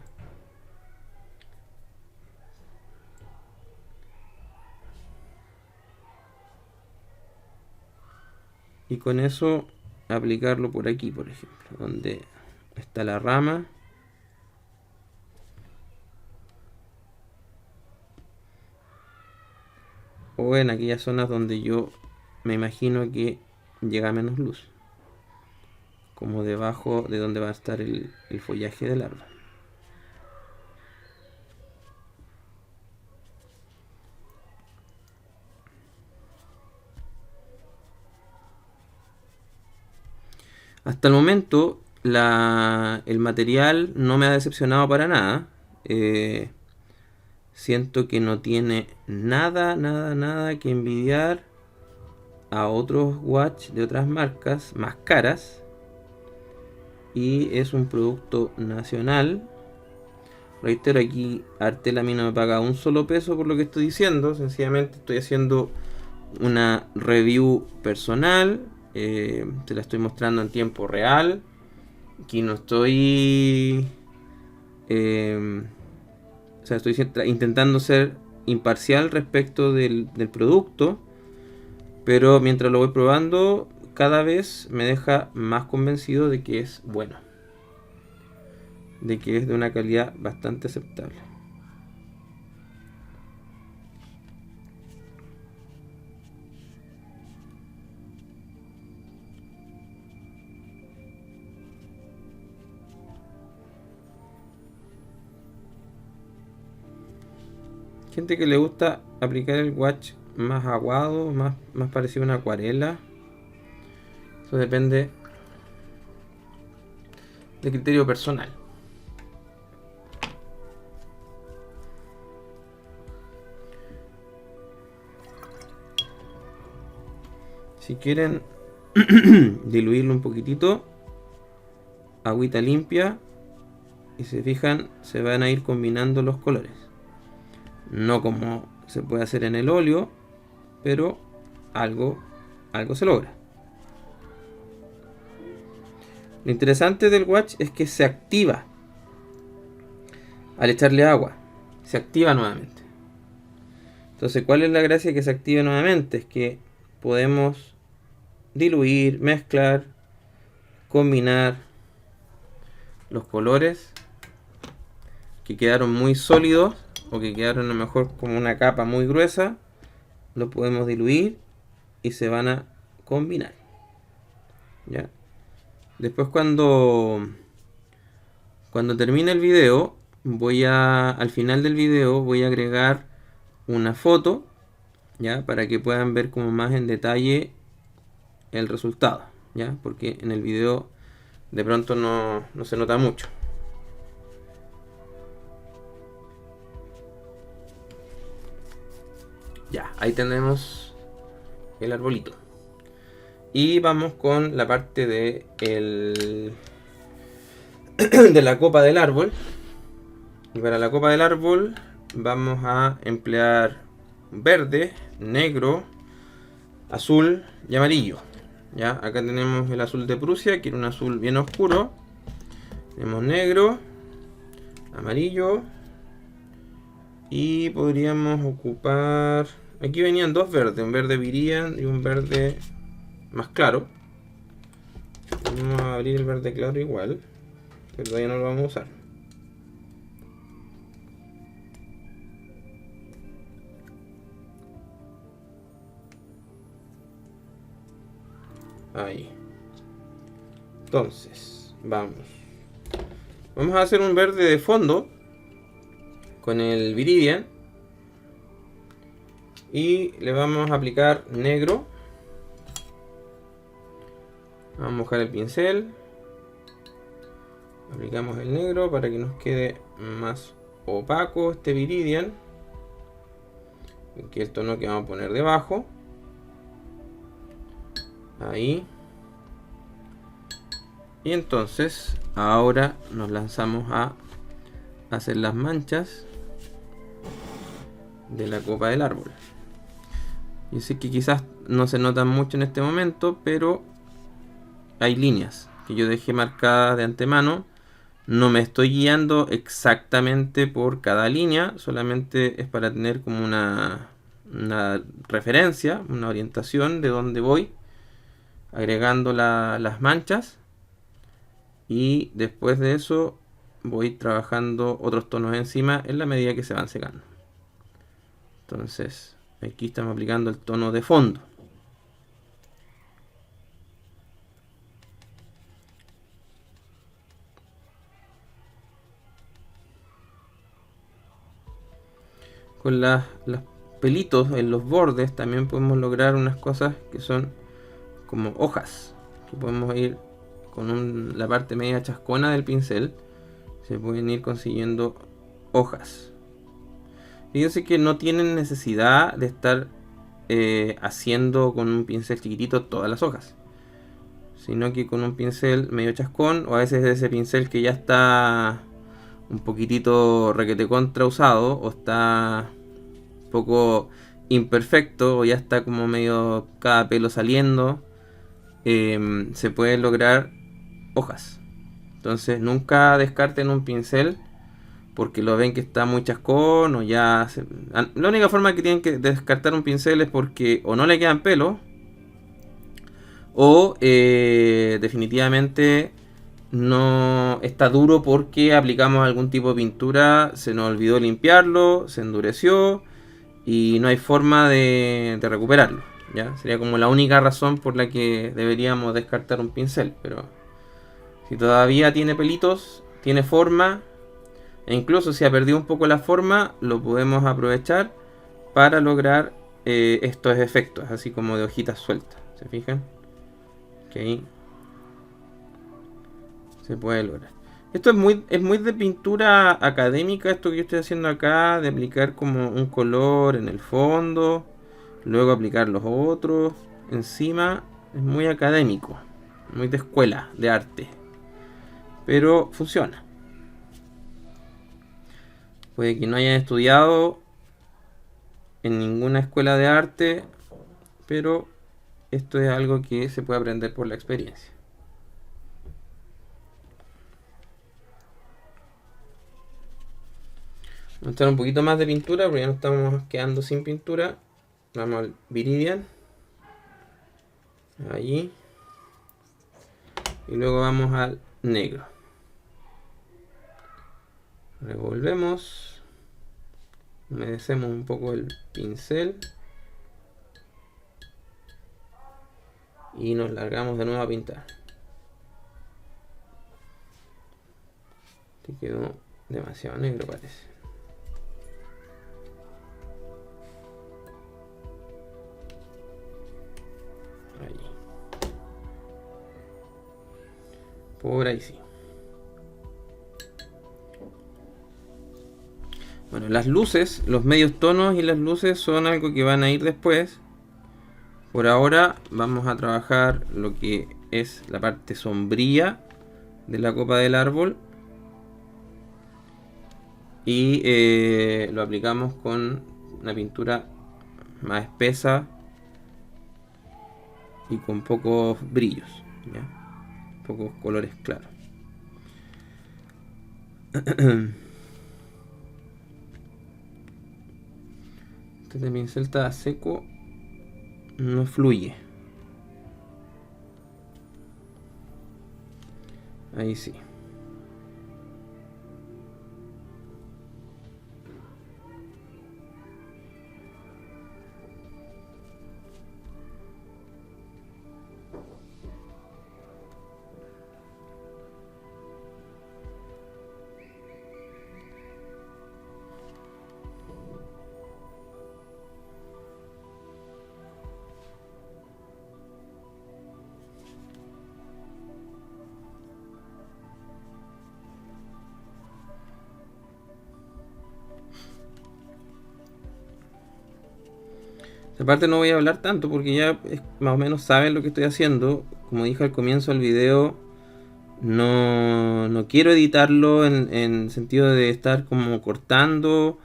Y con eso aplicarlo por aquí, por ejemplo, donde está la rama. O en aquellas zonas donde yo me imagino que llega menos luz, como debajo de donde va a estar el follaje del árbol. Hasta el momento el material no me ha decepcionado para nada. Siento que no tiene nada que envidiar a otros watch de otras marcas más caras. Y es un producto nacional. Reitero, aquí Artel a mí no me paga un solo peso por lo que estoy diciendo. Sencillamente estoy haciendo una review personal. Te la estoy mostrando en tiempo real. Aquí no estoy... o sea, estoy intentando ser imparcial respecto del producto. Pero mientras lo voy probando, cada vez me deja más convencido de que es bueno. De que es de una calidad bastante aceptable. Gente que le gusta aplicar el watch más aguado, más parecido a una acuarela. Eso depende de criterio personal. Si quieren diluirlo un poquitito, agüita limpia, y se fijan, se van a ir combinando los colores. No como se puede hacer en el óleo, pero algo se logra. Lo interesante del watch es que se activa al echarle agua. Se activa nuevamente. Entonces, ¿cuál es la gracia de que se active nuevamente? Es que podemos diluir, mezclar, combinar los colores que quedaron muy sólidos o que quedaron a lo mejor como una capa muy gruesa. Lo podemos diluir y se van a combinar. ¿Ya? Después cuando termine el video, al final del video voy a agregar una foto, ¿ya? Para que puedan ver como más en detalle el resultado, ¿ya? Porque en el video de pronto no se nota mucho. Ya, ahí tenemos el arbolito. Y vamos con la parte de de la copa del árbol. Y para la copa del árbol vamos a emplear verde, negro, azul y amarillo. Ya, acá tenemos el azul de Prusia, que era un azul bien oscuro. Tenemos negro, amarillo. Y podríamos ocupar... Aquí venían dos verdes, un verde Viridian y un verde más claro. Vamos a abrir el verde claro igual, pero todavía no lo vamos a usar. Ahí. Entonces, vamos a hacer un verde de fondo con el Viridian. Y le vamos a aplicar negro. Vamos a mojar el pincel. Aplicamos el negro para que nos quede más opaco este Viridian. Aquí el tono que vamos a poner debajo. Ahí. Y entonces ahora nos lanzamos a hacer las manchas de la copa del árbol. Yo sé que quizás no se notan mucho en este momento, pero hay líneas que yo dejé marcadas de antemano. No me estoy guiando exactamente por cada línea, solamente es para tener como una referencia, una orientación de dónde voy, agregando las manchas. Y después de eso voy trabajando otros tonos encima en la medida que se van secando. Entonces aquí estamos aplicando el tono de fondo. con los pelitos en los bordes también podemos lograr unas cosas que son como hojas, que podemos ir con la parte media chascona del pincel, se pueden ir consiguiendo hojas. Fíjense que no tienen necesidad de estar haciendo con un pincel chiquitito todas las hojas, sino que con un pincel medio chascón, o a veces ese pincel que ya está un poquitito requete contra usado, o está un poco imperfecto, o ya está como medio cada pelo saliendo, se pueden lograr hojas. Entonces nunca descarten un pincel porque lo ven que está muy chascón o ya la única forma que tienen que descartar un pincel es porque o no le quedan pelos o definitivamente no está duro porque aplicamos algún tipo de pintura, se nos olvidó limpiarlo, se endureció y no hay forma de recuperarlo. ¿Ya? Sería como la única razón por la que deberíamos descartar un pincel, pero si todavía tiene pelitos, tiene forma, e incluso si ha perdido un poco la forma, lo podemos aprovechar para lograr estos efectos, así como de hojitas sueltas. ¿Se fijan? Que ahí se puede lograr. Esto es muy de pintura académica, esto que yo estoy haciendo acá, de aplicar como un color en el fondo, luego aplicar los otros encima. Es muy académico, muy de escuela, de arte. Pero funciona. Puede que no hayan estudiado en ninguna escuela de arte, pero esto es algo que se puede aprender por la experiencia. Vamos a echar un poquito más de pintura porque ya no estamos quedando sin pintura. Vamos al Viridian. Allí. Y luego vamos al negro. Revolvemos. Humedecemos un poco el pincel. Y nos largamos de nuevo a pintar. Te quedó demasiado negro, parece. Ahí. Por ahí sí. Bueno, las luces, los medios tonos y las luces son algo que van a ir después. Por ahora vamos a trabajar lo que es la parte sombría de la copa del árbol. Y lo aplicamos con una pintura más espesa y con pocos brillos, ¿ya? Pocos colores claros. Este pincel está seco, no fluye. Ahí sí. Aparte no voy a hablar tanto porque ya más o menos saben lo que estoy haciendo. Como dije al comienzo del video, no quiero editarlo en sentido de estar como cortando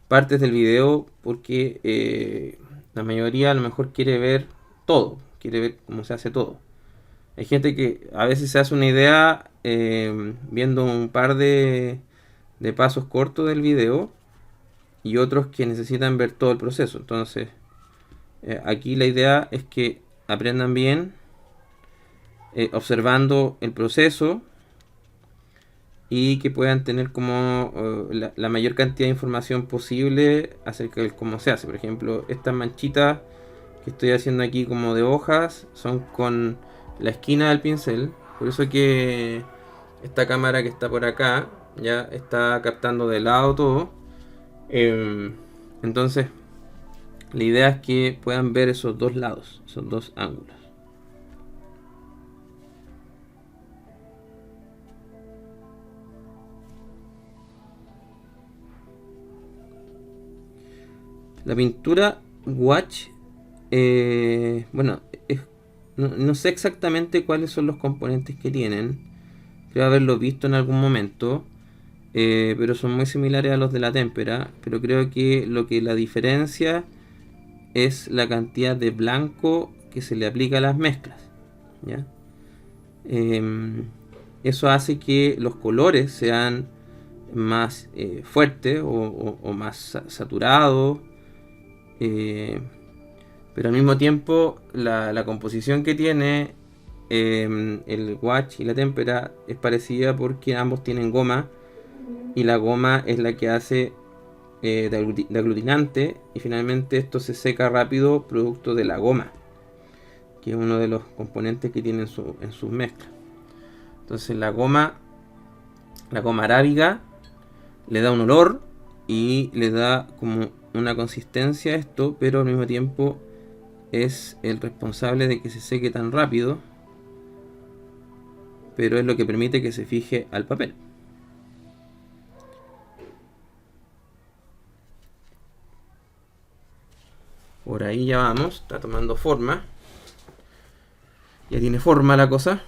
partes del video porque la mayoría a lo mejor quiere ver todo, quiere ver cómo se hace todo. Hay gente que a veces se hace una idea viendo un par de pasos cortos del video y otros que necesitan ver todo el proceso. Entonces aquí la idea es que aprendan bien observando el proceso y que puedan tener como la mayor cantidad de información posible acerca de cómo se hace. Por ejemplo, estas manchitas que estoy haciendo aquí como de hojas son con la esquina del pincel. Por eso que esta cámara que está por acá ya está captando de lado todo. Entonces, la idea es que puedan ver esos dos lados, esos dos ángulos. La pintura Watch, bueno, no sé exactamente cuáles son los componentes que tienen. Creo haberlo visto en algún momento, pero son muy similares a los de la témpera. Pero creo que lo que la diferencia es la cantidad de blanco que se le aplica a las mezclas, ¿ya? Eso hace que los colores sean más fuertes o más saturados, eh, pero al mismo tiempo la composición que tiene el watch y la témpera es parecida porque ambos tienen goma y la goma es la que hace de aglutinante y finalmente esto se seca rápido producto de la goma, que es uno de los componentes que tiene en sus mezclas. Entonces la goma arábiga le da un olor y le da como una consistencia a esto, pero al mismo tiempo es el responsable de que se seque tan rápido, pero es lo que permite que se fije al papel. Por ahí ya vamos, está tomando forma. Ya tiene forma la cosa.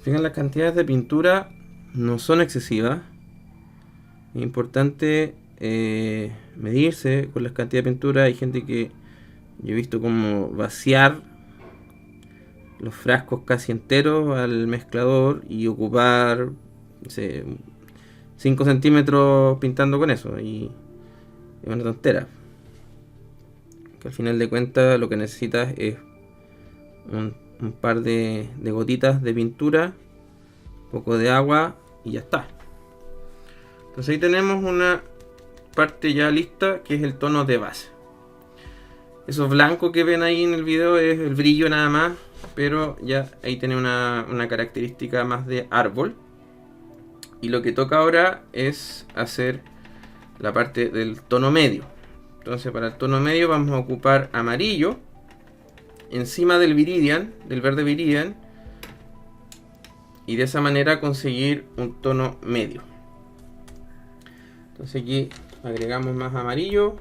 Fijan, las cantidades de pintura no son excesivas. Es importante medirse con las cantidades de pintura. Hay gente que yo he visto como vaciar los frascos casi enteros al mezclador y ocupar, no sé, 5 centímetros pintando con eso. Y es una tontera. Que al final de cuentas lo que necesitas es un par de gotitas de pintura, un poco de agua y ya está. Entonces ahí tenemos una parte ya lista que es el tono de base. Eso blanco que ven ahí en el video es el brillo nada más, pero ya ahí tiene una característica más de árbol. Y lo que toca ahora es hacer la parte del tono medio. Entonces para el tono medio vamos a ocupar amarillo encima del viridian, del verde viridian, y de esa manera conseguir un tono medio. Entonces aquí agregamos más amarillo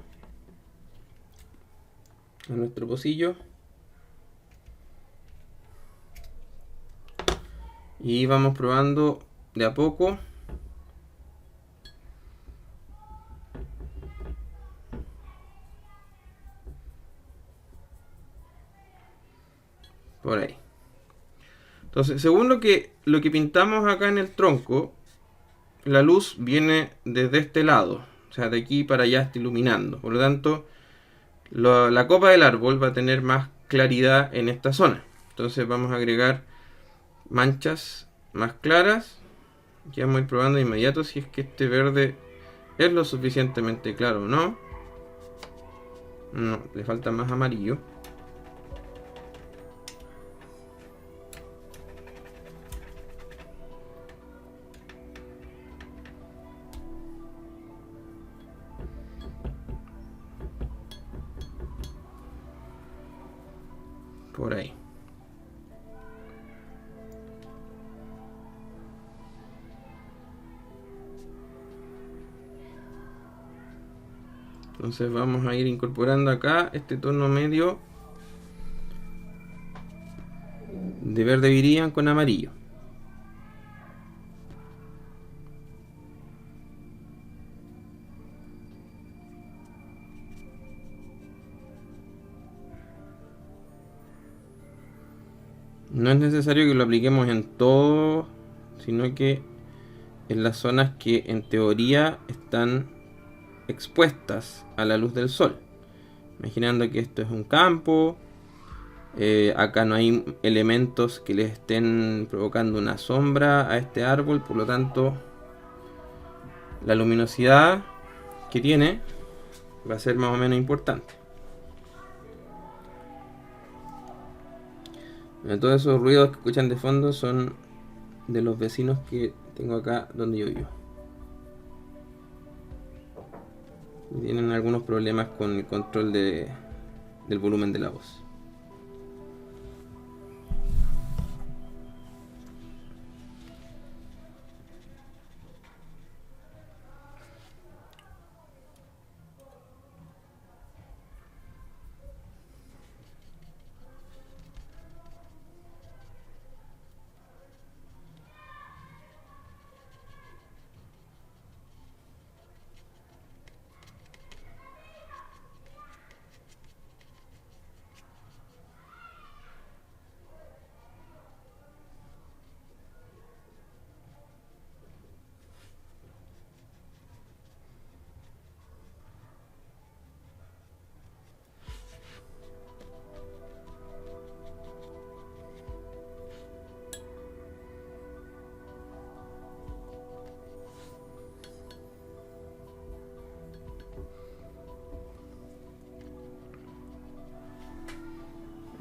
a nuestro pocillo y vamos probando de a poco. Por ahí. Entonces, según lo que pintamos acá en el tronco, la luz viene desde este lado. O sea, de aquí para allá está iluminando. Por lo tanto, la copa del árbol va a tener más claridad en esta zona. Entonces vamos a agregar manchas más claras. Aquí vamos a ir probando de inmediato si es que este verde es lo suficientemente claro o no. No, le falta más amarillo. Por ahí. Entonces vamos a ir incorporando acá este tono medio de verde viridian con amarillo. No es necesario que lo apliquemos en todo, sino que en las zonas que en teoría están expuestas a la luz del sol. Imaginando que esto es un campo, acá no hay elementos que le estén provocando una sombra a este árbol, por lo tanto la luminosidad que tiene va a ser más o menos importante. Todos esos ruidos que escuchan de fondo son de los vecinos que tengo acá donde yo vivo. Y tienen algunos problemas con el control del volumen de la voz.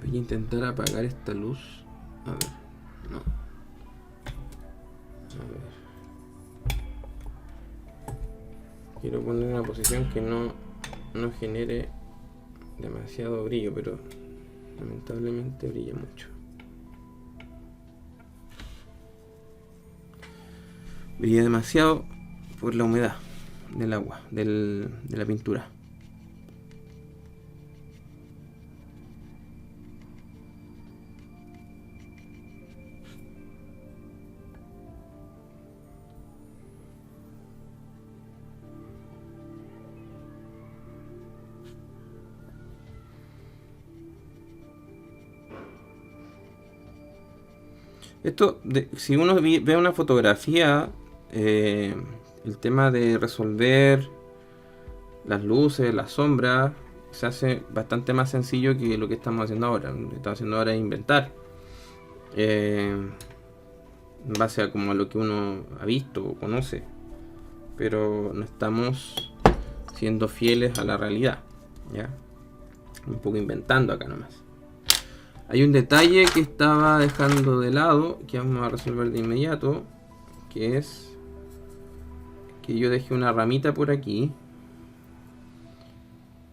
Voy a intentar apagar esta luz. A ver, no. A ver. Quiero poner una posición que no genere demasiado brillo, pero lamentablemente brilla mucho. Brilla demasiado por la humedad del agua, de la pintura. Esto, si uno ve una fotografía, el tema de resolver las luces, las sombras, se hace bastante más sencillo que lo que estamos haciendo ahora. Lo que estamos haciendo ahora es inventar. En base a como a lo que uno ha visto o conoce. Pero no estamos siendo fieles a la realidad. ¿Ya? Un poco inventando acá nomás. Hay un detalle que estaba dejando de lado, que vamos a resolver de inmediato, que es que yo dejé una ramita por aquí.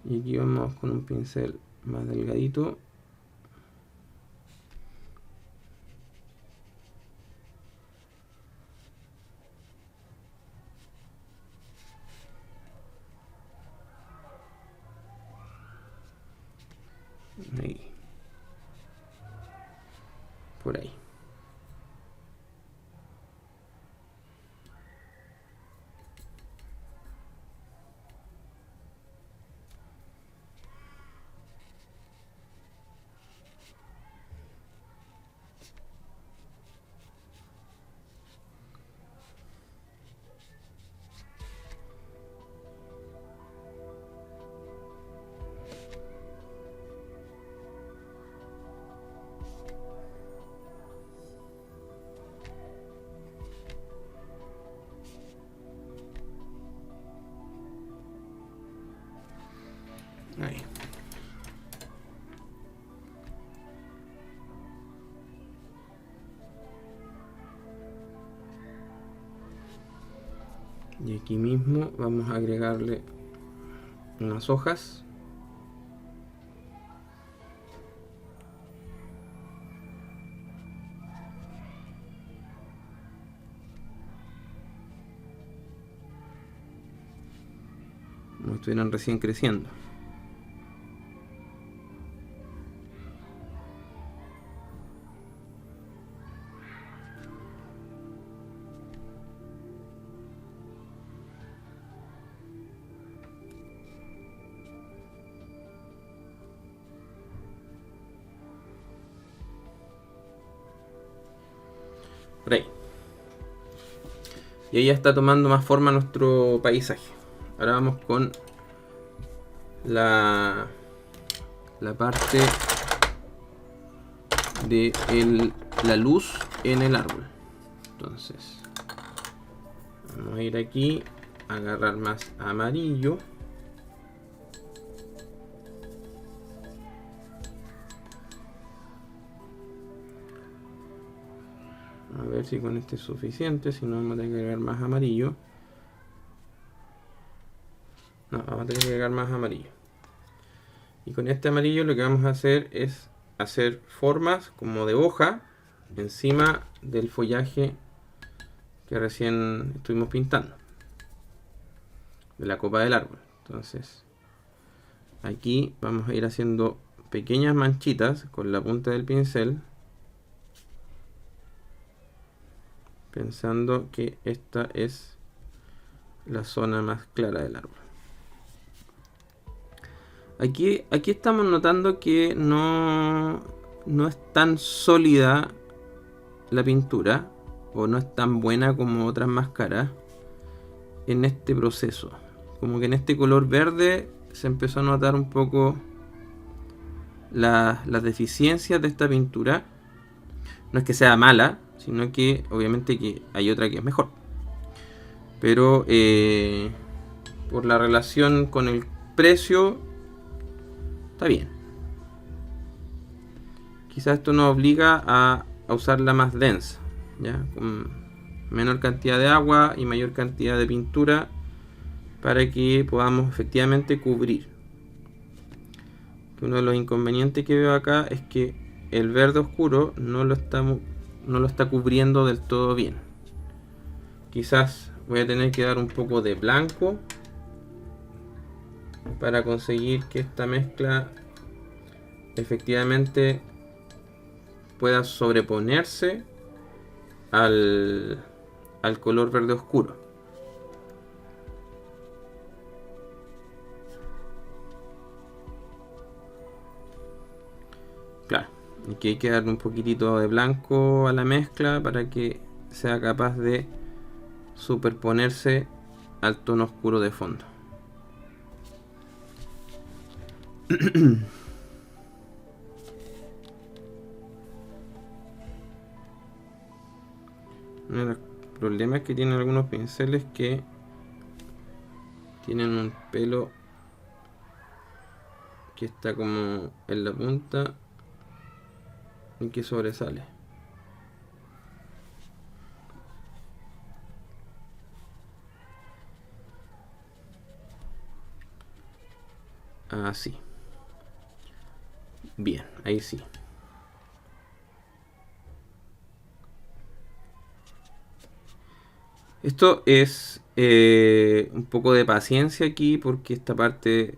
Y aquí vamos con un pincel más delgadito. Ahí. Por ahí. Ahí. Y aquí mismo vamos a agregarle unas hojas. estuvieran recién creciendo. Por ahí. Y ahí ya está tomando más forma nuestro paisaje. Ahora vamos con la parte de la luz en el árbol. Entonces vamos a ir aquí a agarrar más amarillo. A ver si con este es suficiente, si no vamos a tener que agregar más amarillo. No, vamos a tener que agregar más amarillo. Y con este amarillo lo que vamos a hacer es hacer formas como de hoja encima del follaje que recién estuvimos pintando, de la copa del árbol. Entonces aquí vamos a ir haciendo pequeñas manchitas con la punta del pincel, pensando que esta es la zona más clara del árbol. Aquí estamos notando que no es tan sólida la pintura, o no es tan buena como otras máscaras en este proceso. Como que en este color verde se empezó a notar un poco las deficiencias de esta pintura. No es que sea mala, sino que obviamente que hay otra que es mejor. Pero por la relación con el precio, está bien. Quizás esto nos obliga a usarla más densa, ¿ya? Con menor cantidad de agua y mayor cantidad de pintura, para que podamos efectivamente cubrir. Uno de los inconvenientes que veo acá es que el verde oscuro no lo está cubriendo del todo bien. Quizás voy a tener que dar un poco de blanco para conseguir que esta mezcla efectivamente pueda sobreponerse al color verde oscuro. Claro, aquí hay que darle un poquitito de blanco a la mezcla para que sea capaz de superponerse al tono oscuro de fondo. Uno de los problemas que tienen algunos pinceles es que tienen un pelo que está como en la punta y que sobresale. Así. Bien, ahí sí. Esto es un poco de paciencia aquí, porque esta parte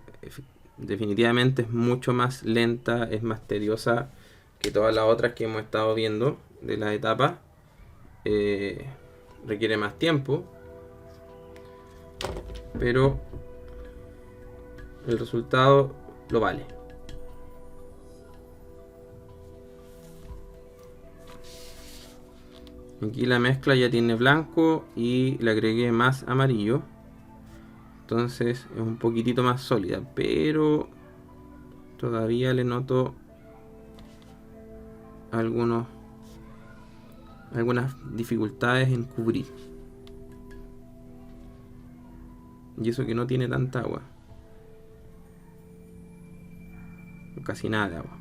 definitivamente es mucho más lenta, es más tediosa que todas las otras que hemos estado viendo de la etapa. Requiere más tiempo, pero el resultado lo vale. Aquí la mezcla ya tiene blanco y le agregué más amarillo, entonces es un poquitito más sólida, pero todavía le noto algunas dificultades en cubrir, y eso que no tiene tanta agua, casi nada de agua.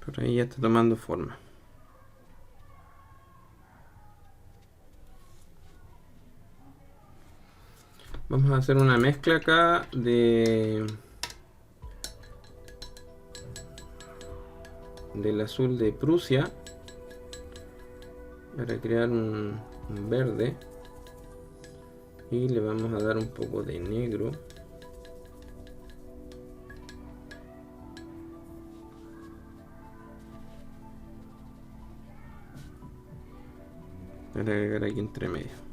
Por ahí ya está tomando forma. Vamos a hacer una mezcla acá del azul de Prusia para crear un verde, y le vamos a dar un poco de negro. Para agregar aquí entre medio.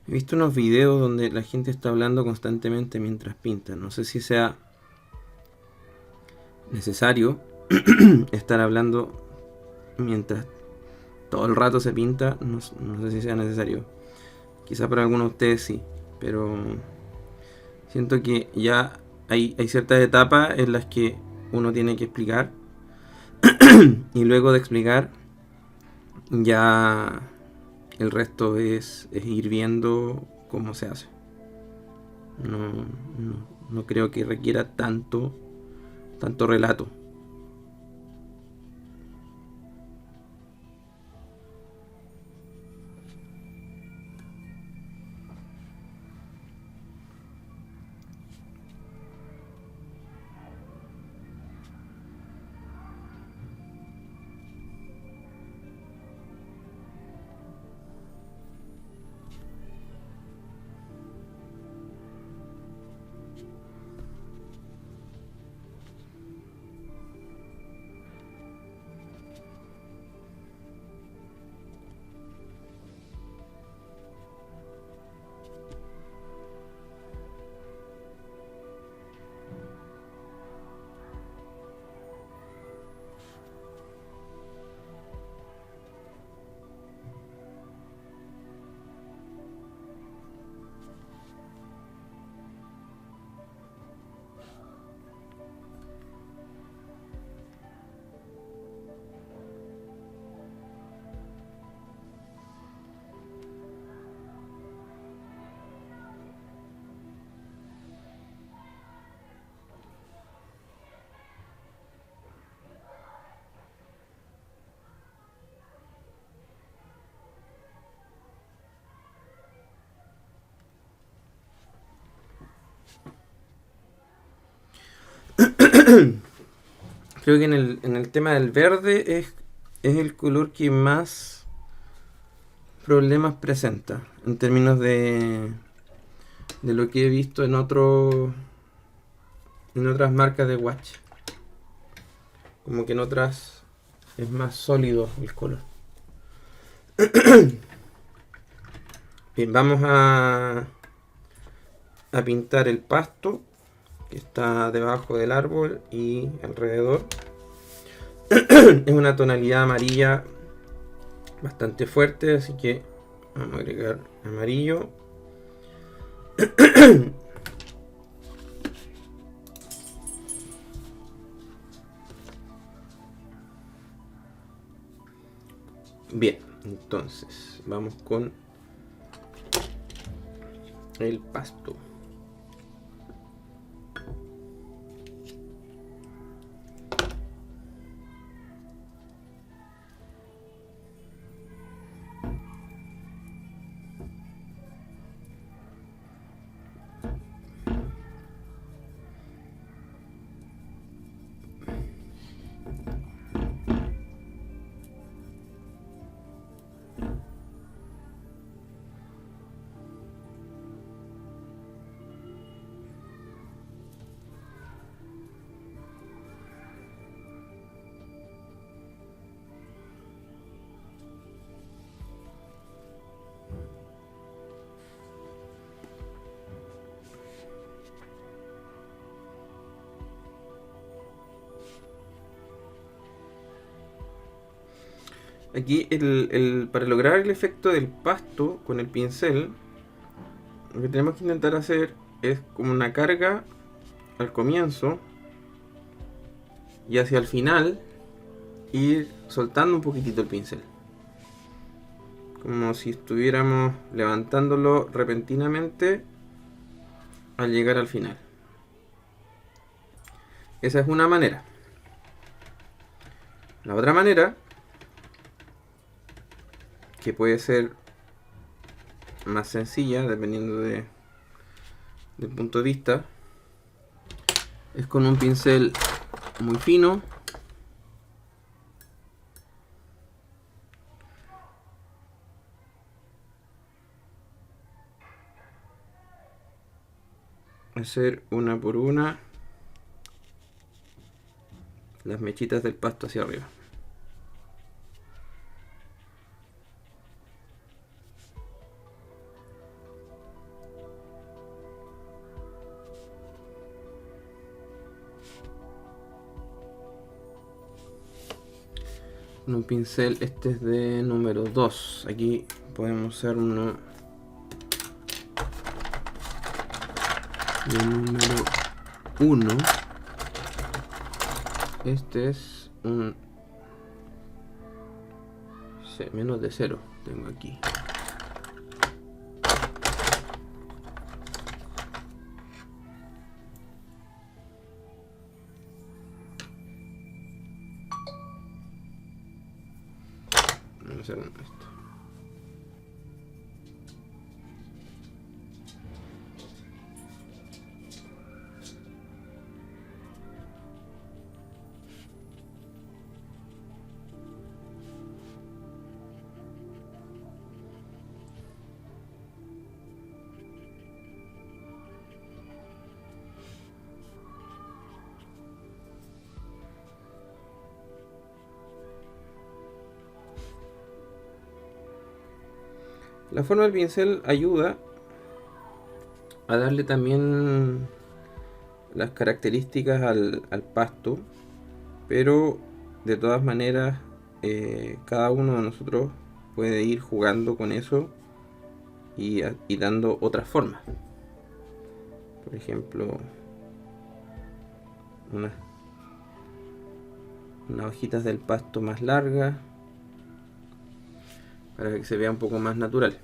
He visto unos videos donde la gente está hablando constantemente mientras pinta. No sé si sea necesario estar hablando mientras todo el rato se pinta. No sé si sea necesario. Quizá para algunos de ustedes sí, pero siento que ya hay ciertas etapas en las que uno tiene que explicar y luego de explicar ya el resto es ir viendo cómo se hace. No creo que requiera tanto relato. Creo que en el tema del verde es el color que más problemas presenta en términos de lo que he visto en otras marcas de watch. Como que en otras es más sólido el color. Bien, vamos a pintar el pasto que está debajo del árbol y alrededor. Es una tonalidad amarilla bastante fuerte, así que vamos a agregar amarillo. Bien, entonces vamos con el pasto. Aquí para lograr el efecto del pasto con el pincel, lo que tenemos que intentar hacer es como una carga al comienzo y hacia el final ir soltando un poquitito el pincel, como si estuviéramos levantándolo repentinamente al llegar al final. Esa es una manera. La otra manera, que puede ser más sencilla dependiendo del punto de vista, es con un pincel muy fino, hacer una por una las mechitas del pasto hacia arriba. Un pincel, este es de número 2. Aquí podemos hacer uno de número 1. Este es un menos de 0. Tengo aquí. Vamos a hacer esto. La forma del pincel ayuda a darle también las características al pasto, pero de todas maneras cada uno de nosotros puede ir jugando con eso y dando otras formas. Por ejemplo, unas hojitas del pasto más largas para que se vea un poco más natural.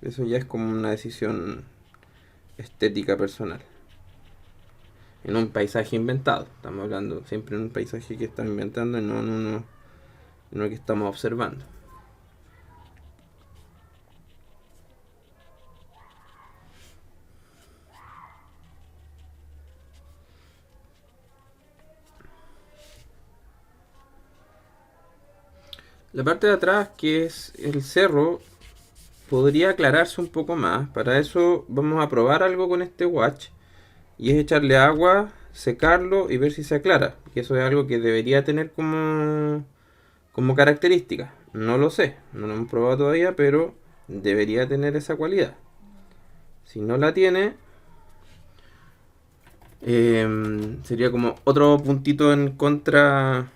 Eso ya es como una decisión estética personal. En un paisaje inventado, estamos hablando siempre en un paisaje que estamos inventando y no en uno que estamos observando. La parte de atrás, que es el cerro, podría aclararse un poco más. Para eso vamos a probar algo con este watch, y es echarle agua, secarlo y ver si se aclara. Que eso es algo que debería tener como característica. No lo sé, no lo hemos probado todavía, pero debería tener esa cualidad. Si no la tiene, sería como otro puntito en contra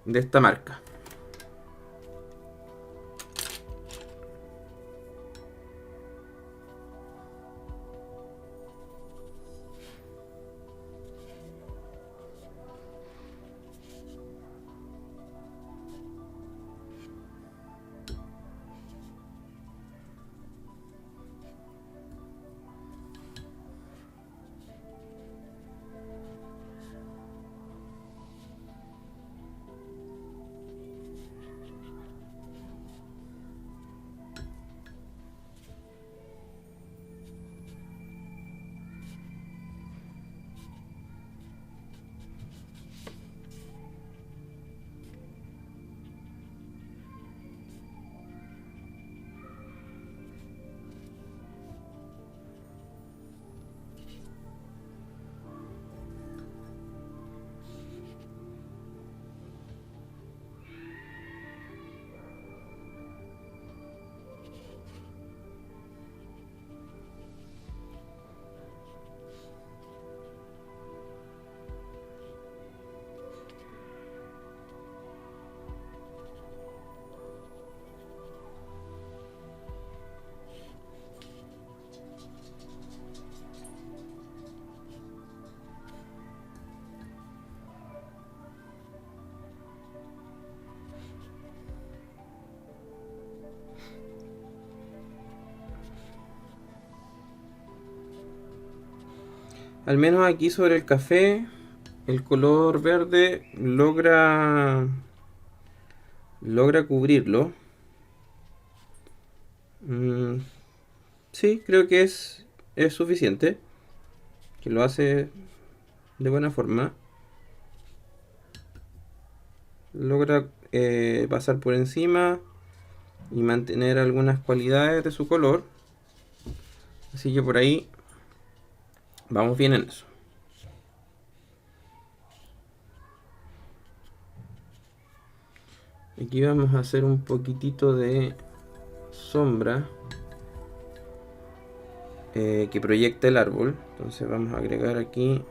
de esta marca. Al menos aquí sobre el café, el color verde logra cubrirlo. Mm, sí, creo que es suficiente, que lo hace de buena forma. Logra pasar por encima y mantener algunas cualidades de su color. Así que por ahí vamos bien en eso. Aquí vamos a hacer un poquitito de sombra que proyecta el árbol. Entonces vamos a agregar aquí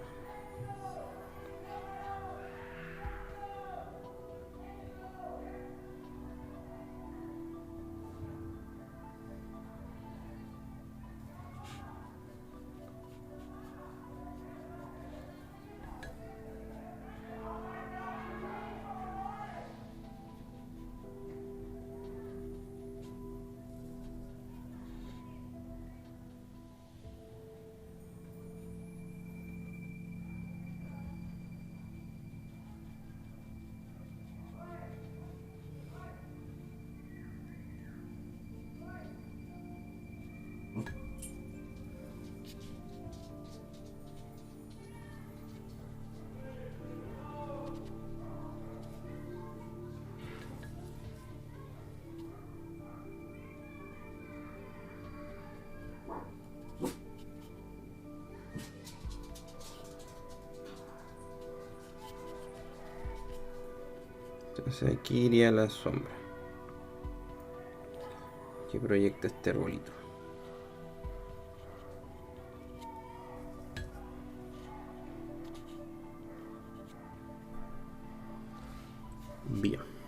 entonces aquí iría la sombra que proyecta este arbolito. Bien.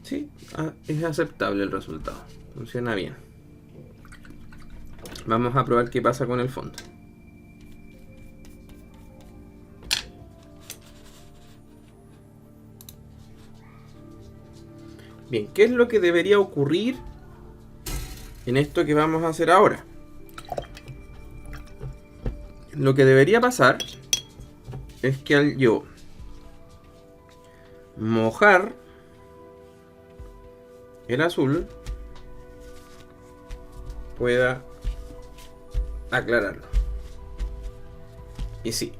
Sí, es aceptable el resultado. Funciona bien. Vamos a probar qué pasa con el fondo. Bien, ¿qué es lo que debería ocurrir en esto que vamos a hacer ahora? Lo que debería pasar es que al yo mojar el azul pueda aclararlo. Y sí,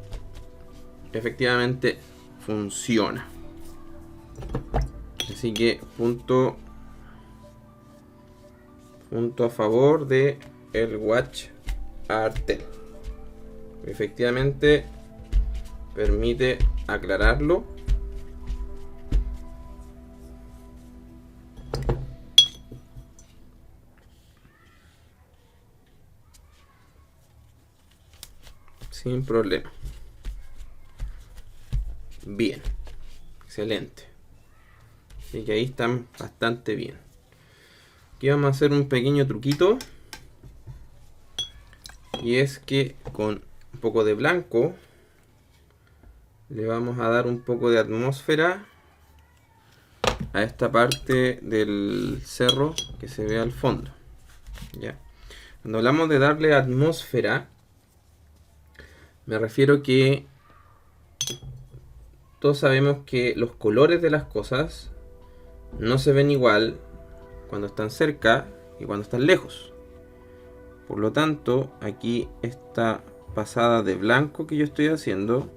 efectivamente funciona. Así que punto a favor de el Watch Artel. Efectivamente permite aclararlo. Sin problema. Bien. Excelente. Así que ahí están bastante bien. Aquí vamos a hacer un pequeño truquito. Y es que con un poco de blanco le vamos a dar un poco de atmósfera a esta parte del cerro que se ve al fondo. ¿Ya? Cuando hablamos de darle atmósfera, me refiero que todos sabemos que los colores de las cosas no se ven igual cuando están cerca y cuando están lejos. Por lo tanto, aquí esta pasada de blanco que yo estoy haciendo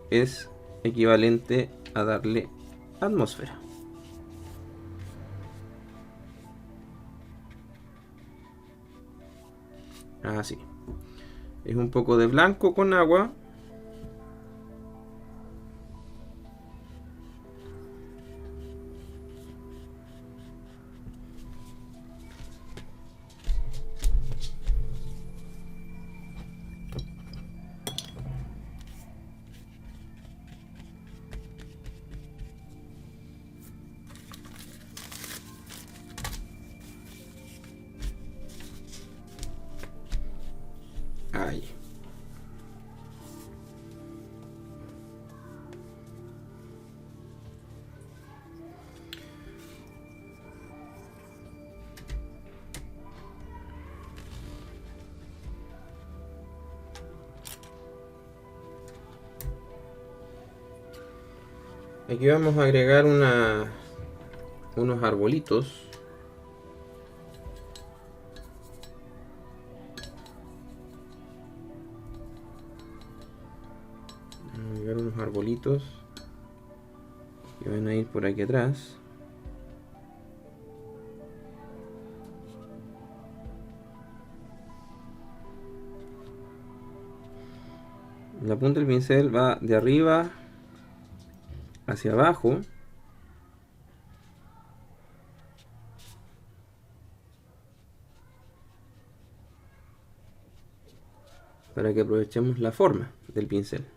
es equivalente a darle atmósfera. Así. Es un poco de blanco con agua. Ahí. Aquí vamos a agregar unos arbolitos. Vamos a agregar unos arbolitos que van a ir por aquí atrás. La punta del pincel va de arriba hacia abajo. Para que aprovechemos la forma del pincel.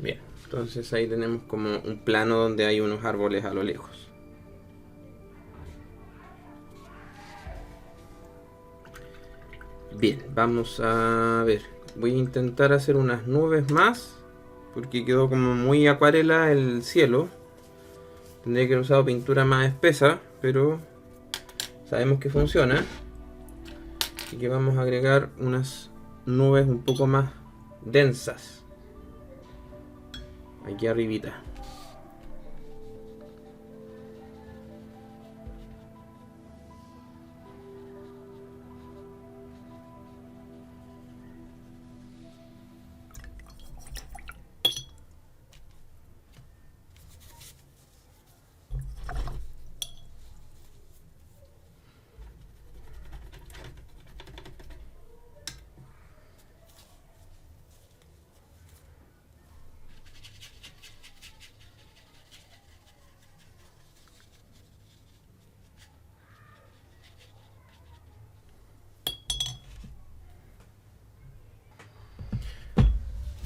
Bien, entonces ahí tenemos como un plano donde hay unos árboles a lo lejos. Bien, vamos a ver. Voy a intentar hacer unas nubes más, porque quedó como muy acuarela el cielo. Tendría que haber usado pintura más espesa, pero sabemos que funciona. Así que vamos a agregar unas nubes un poco más densas aquí arribita.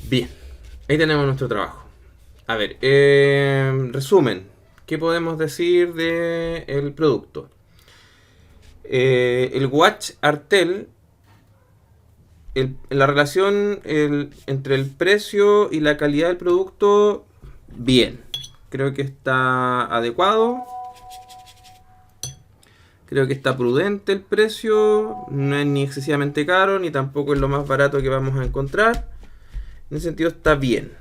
Bien, ahí tenemos nuestro trabajo. A ver, resumen, ¿qué podemos decir del producto? El Watch Artel, la relación entre el precio y la calidad del producto, bien. Creo que está adecuado. Creo que está prudente el precio. No es ni excesivamente caro, ni tampoco es lo más barato que vamos a encontrar. En ese sentido está bien.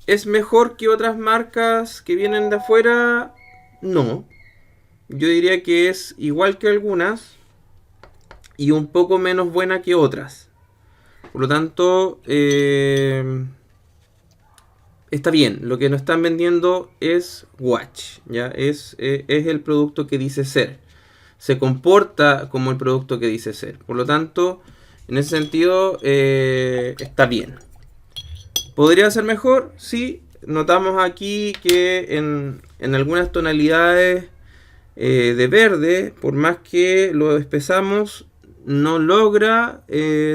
¿Es mejor que otras marcas que vienen de afuera? No. Yo diría que es igual que algunas y un poco menos buena que otras. Por lo tanto, está bien. Lo que nos están vendiendo es Watch. ¿Ya? Es el producto que dice ser. Se comporta como el producto que dice ser. Por lo tanto, en ese sentido, está bien. ¿Podría ser mejor? Sí. Notamos aquí que en algunas tonalidades de verde, por más que lo espesamos, no logra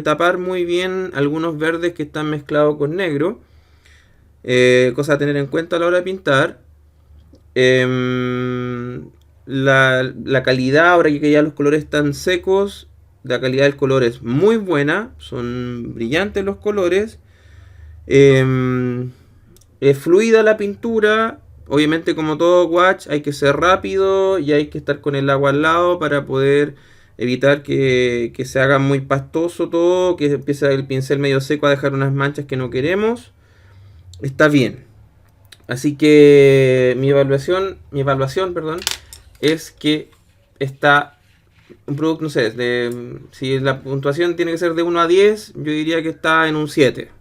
tapar muy bien algunos verdes que están mezclados con negro. Cosa a tener en cuenta a la hora de pintar. La calidad, ahora que ya los colores están secos, la calidad del color es muy buena. Son brillantes los colores. Es fluida la pintura. Obviamente, como todo watch, hay que ser rápido y hay que estar con el agua al lado para poder evitar que se haga muy pastoso todo, que empiece el pincel medio seco a dejar unas manchas que no queremos. Está bien. Así que mi evaluación, perdón, es que está un producto, no sé, si la puntuación tiene que ser de 1 a 10, yo diría que está en un 7.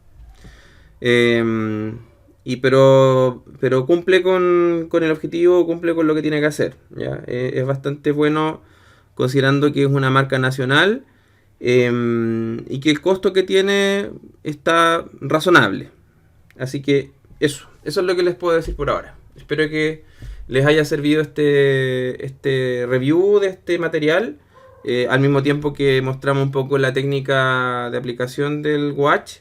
Pero cumple con el objetivo, cumple con lo que tiene que hacer. ¿Ya? Es bastante bueno considerando que es una marca nacional y que el costo que tiene está razonable. Así que eso es lo que les puedo decir por ahora. Espero que les haya servido este review de este material. Al mismo tiempo que mostramos un poco la técnica de aplicación del watch.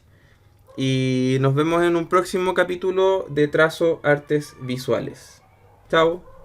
Y nos vemos en un próximo capítulo de Trazo Artes Visuales. Chao.